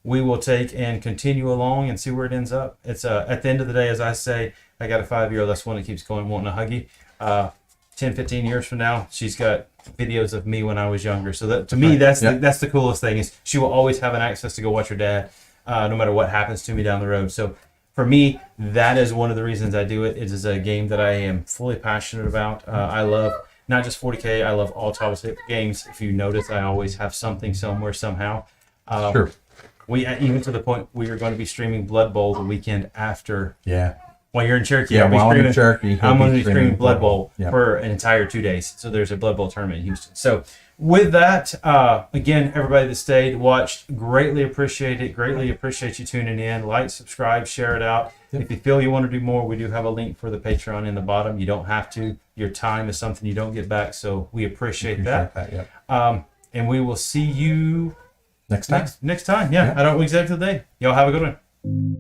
B: we will take and continue along and see where it ends up. It's at the end of the day, as I say, I got a 5-year-old. That's one that keeps going, wanting a huggy. 10, 15 years from now, she's got videos of me when I was younger. So that, to me, that's the coolest thing is she will always have an access to go watch her dad, no matter what happens to me down the road. So for me, that is one of the reasons I do it. It is a game that I am fully passionate about. I love not just 40K. I love all tabletop games. If you notice, I always have something somewhere somehow.
A: Sure.
B: We even to the point we are going to be streaming Blood Bowl the weekend after.
A: Yeah.
B: While you're in Cherokee,
A: Yeah,
B: I'll be
A: while I'm in
B: streaming-
A: Cherokee, he'll
B: I'm
A: be
B: going to be
A: streaming
B: streaming Blood Bowl
A: Yep.
B: for an entire 2 days. So there's a Blood Bowl tournament in Houston. So with that, again, everybody that stayed, watched, greatly appreciate it. Greatly appreciate you tuning in. Like, subscribe, share it out.
A: Yep.
B: If you feel you want to do more, we do have a link for the Patreon in the bottom. You don't have to. Your time is something you don't get back. So we appreciate that.
A: Yep.
B: And we will see you
A: Next time.
B: next time. Yeah,
A: Yeah.
B: I don't know exactly the day. Y'all have a good one.